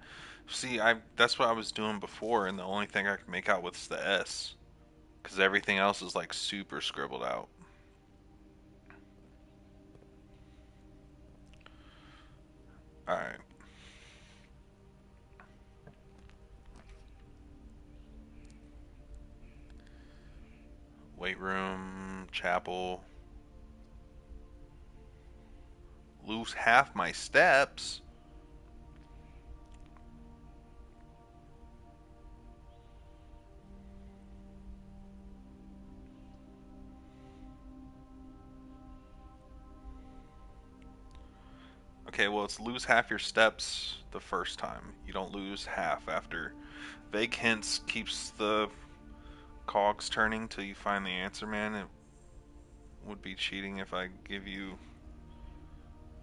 See, that's what I was doing before, and the only thing I could make out was the S. Because everything else is like super scribbled out. Alright. Weight room, chapel. Lose half my steps. Okay, well, it's lose half your steps the first time. You don't lose half after. Vague hints keeps the cogs turning till you find the answer, man. It would be cheating if I give you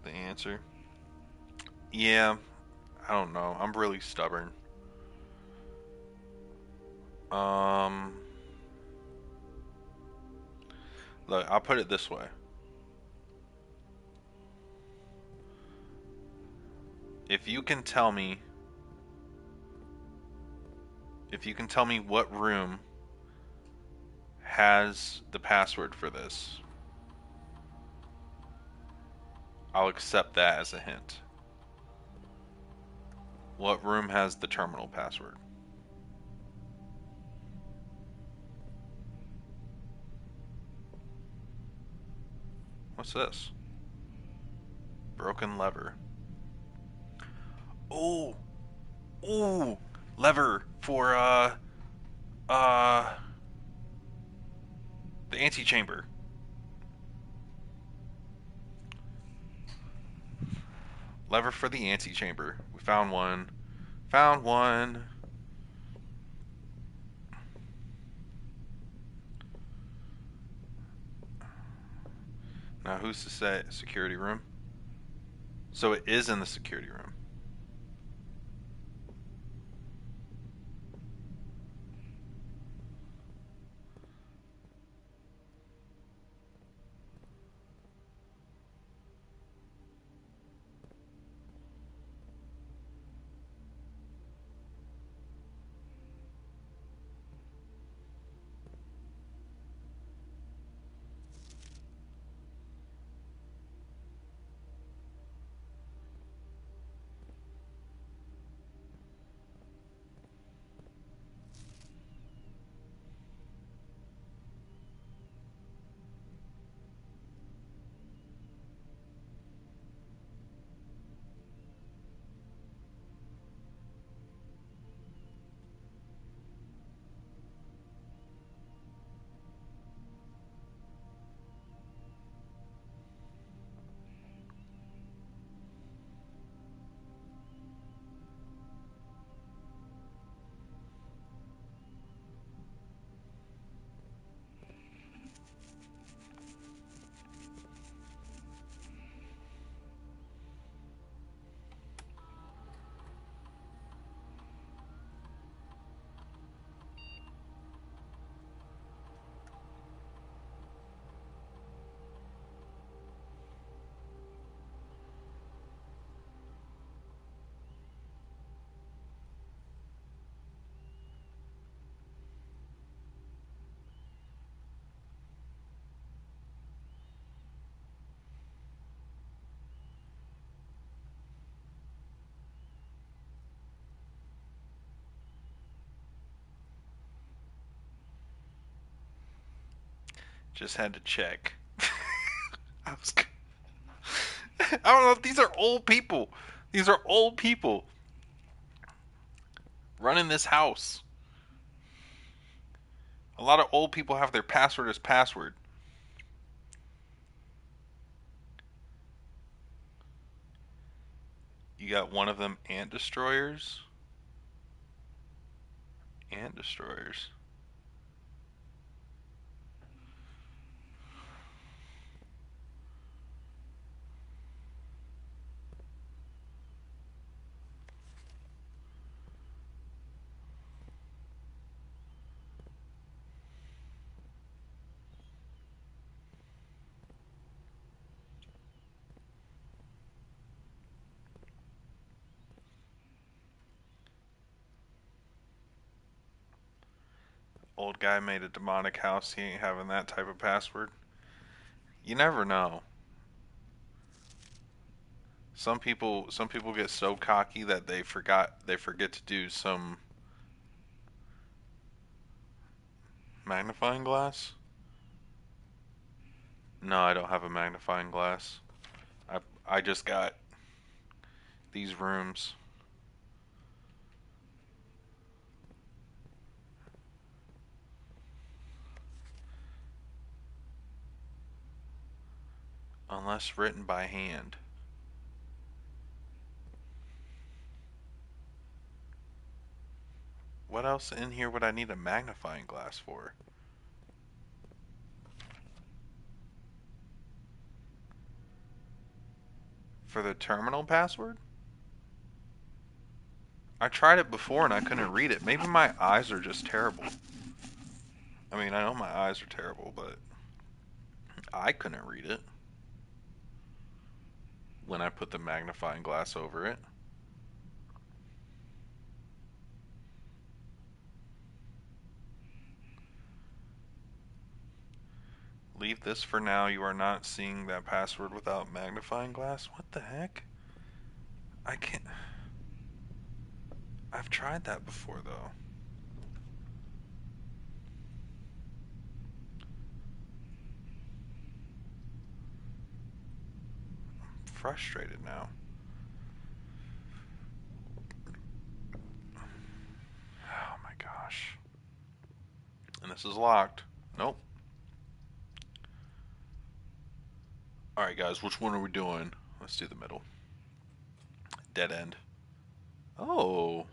the answer. Yeah, I don't know. I'm really stubborn. Um, Look, I'll put it this way. If you can tell me If you can tell me what room has the password for this, I'll accept that as a hint. What room has the terminal password? What's this? Broken lever. Oh, ooh, lever for uh the antechamber. Lever for the antechamber. We found one. Found one. Now who's to say security room? So it is in the security room. Just had to check. I was. I don't know if these are old people. These are old people running this house. A lot of old people have their password as password. You got one of them ant destroyers. Ant destroyers. Old guy made a demonic house. He ain't having that type of password. You never know. Some people get so cocky that they forget to do some magnifying glass. No, I don't have a magnifying glass. I just got these rooms. Unless written by hand. What else in here would I need a magnifying glass for? For the terminal password? I tried it before and I couldn't read it. Maybe my eyes are just terrible. I mean, I know my eyes are terrible, but I couldn't read it when I put the magnifying glass over it. leave this for now. You are not seeing that password without magnifying glass. What the heck? I can't. I've tried that before, though. I'm frustrated now. Oh my gosh. And this is locked. Nope. Alright, guys, which one are we doing? Let's do the middle. Dead end. Oh.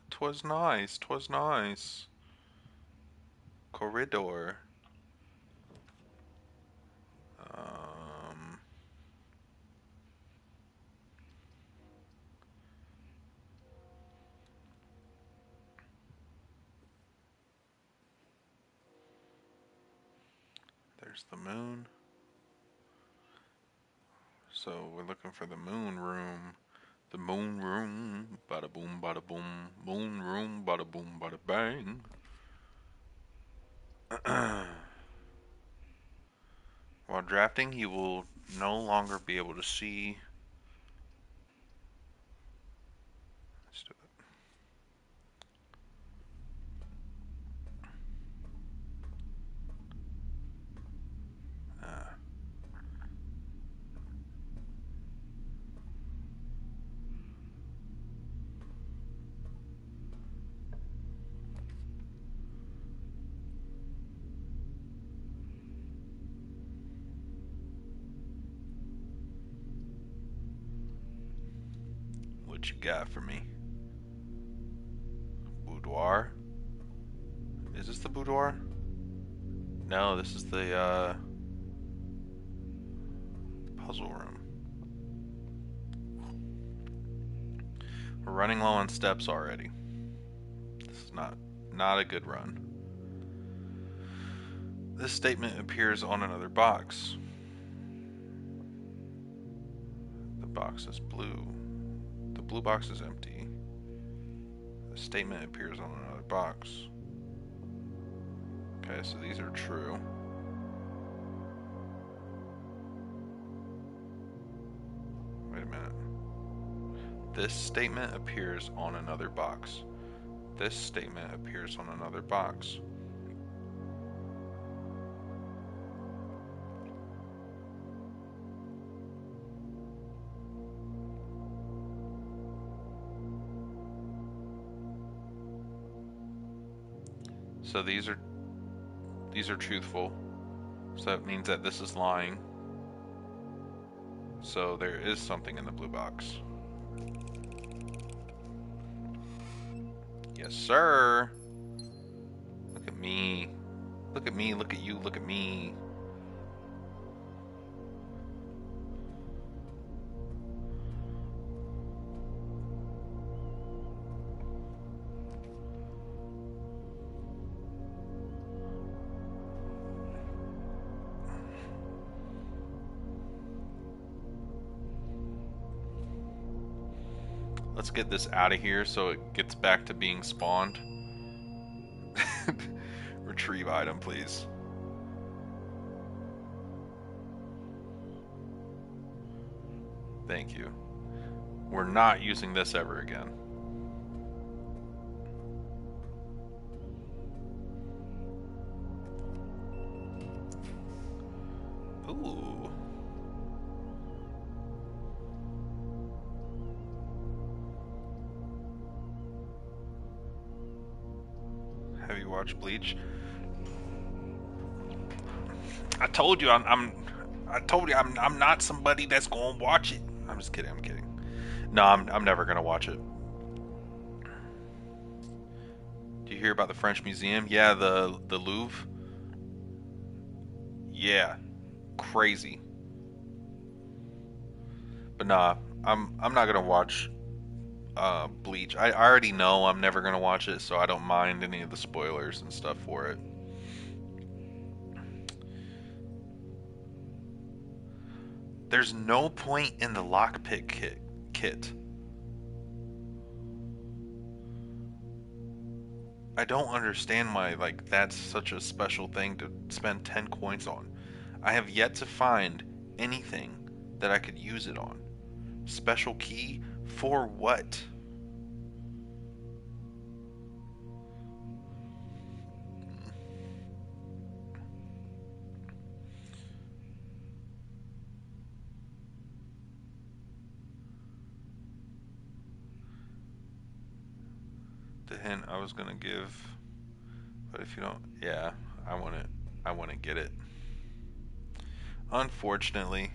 'Twas nice. 'Twas nice. Corridor. Um. There's the moon. So we're looking for the moon room. The moon room. Bada boom, bada boom. Moon room, bada boom, bada bang. While drafting, he will no longer be able to see. Let's do it. What you got for me? Boudoir? Is this the boudoir? No, this is the puzzle room. We're running low on steps already. This is not a good run. This statement appears on another box. The box is blue. The blue box is empty. The statement appears on another box. Okay, so these are true. Wait a minute. This statement appears on another box. This statement appears on another box. So these are truthful. So that means that this is lying. So there is something in the blue box. Yes, sir. Look at me. Look at me, look at you, look at me. Let's get this out of here so it gets back to being spawned. Retrieve item, please. Thank you. We're not using this ever again. Ooh. Have you watched Bleach? I told you I'm not somebody that's gonna watch it. I'm just kidding. I'm kidding. No, I'm never gonna watch it. Do you hear about the French Museum? Yeah, the Louvre. Yeah, crazy. But nah, I'm not gonna watch Bleach. I already know I'm never gonna watch it, so I don't mind any of the spoilers and stuff for it. There's no point in the lockpick kit. I don't understand why like that's such a special thing to spend 10 coins on. I have yet to find anything that I could use it on. Special key for what? The hint I was gonna give, but if you don't, yeah, I want it. I want to get it. Unfortunately,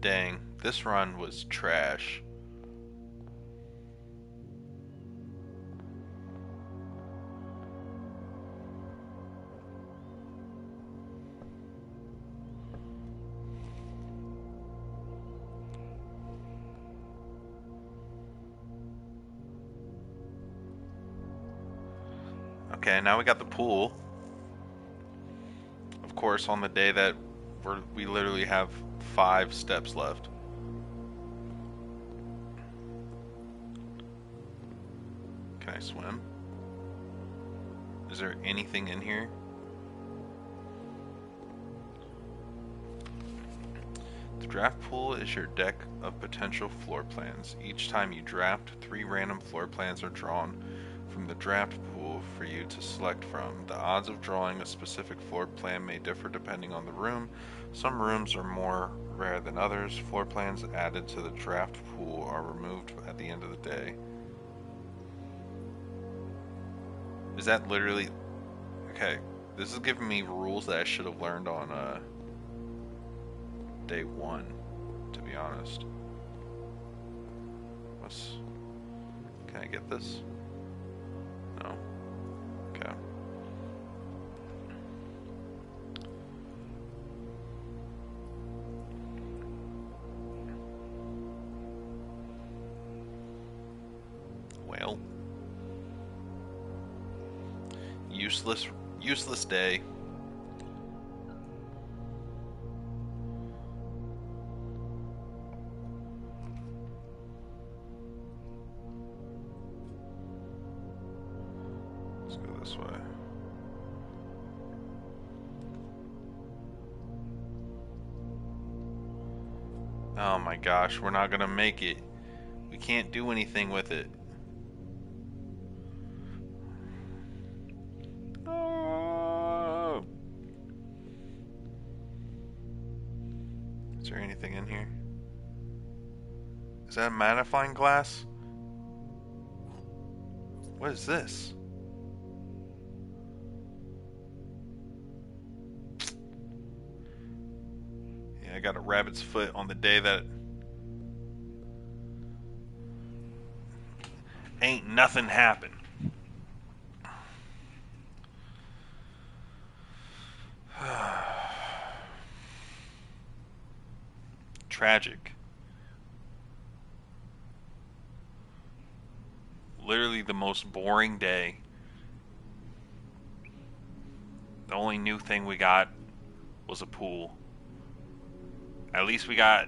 dang, this run was trash. Okay, now we got the pool. Of course, on the day that we literally have 5 steps left. Can I swim? Is there anything in here? The draft pool is your deck of potential floor plans. Each time you draft, 3 random floor plans are drawn from the draft pool for you to select from. The odds of drawing a specific floor plan may differ depending on the room. Some rooms are more rare than others. Floor plans added to the draft pool are removed at the end of the day. Is that literally... Okay, this is giving me rules that I should have learned on day 1, to be honest. Can I get this? No. Okay. Well. Useless day. Let's go this way. Oh my gosh, we're not gonna make it. We can't do anything with it. Oh. Is there anything in here? Is that a magnifying glass? What is this? Yeah, I got a rabbit's foot on the day that ain't nothing happened. Tragic. Literally the most boring day. The only new thing we got was a pool. At least we got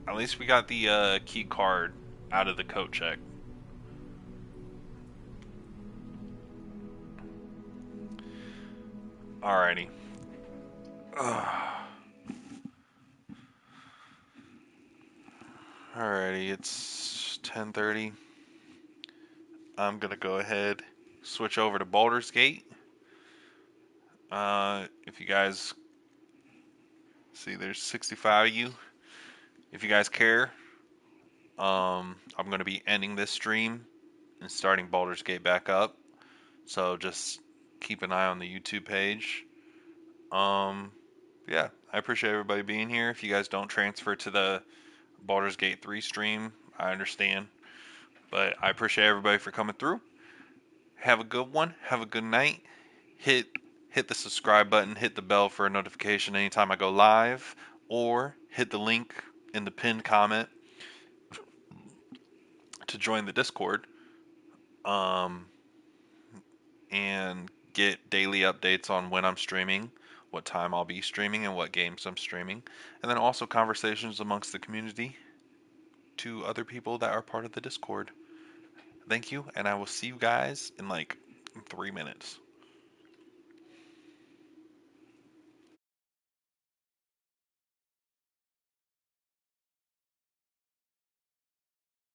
the key card out of the coat check. Alrighty. Alrighty, it's 10:30. I'm gonna go ahead, switch over to Baldur's Gate. If you guys see, there's 65 of you. If you guys care, I'm gonna be ending this stream and starting Baldur's Gate back up. So just keep an eye on the YouTube page. Yeah, I appreciate everybody being here. If you guys don't transfer to the Baldur's Gate 3 stream, I understand. But I appreciate everybody for coming through. Have a good one. Have a good night. Hit the subscribe button, hit the bell for a notification anytime I go live, or hit the link in the pinned comment to join the Discord. And get daily updates on when I'm streaming, what time I'll be streaming, and what games I'm streaming. And then also conversations amongst the community to other people that are part of the Discord. Thank you, and I will see you guys in like 3 minutes.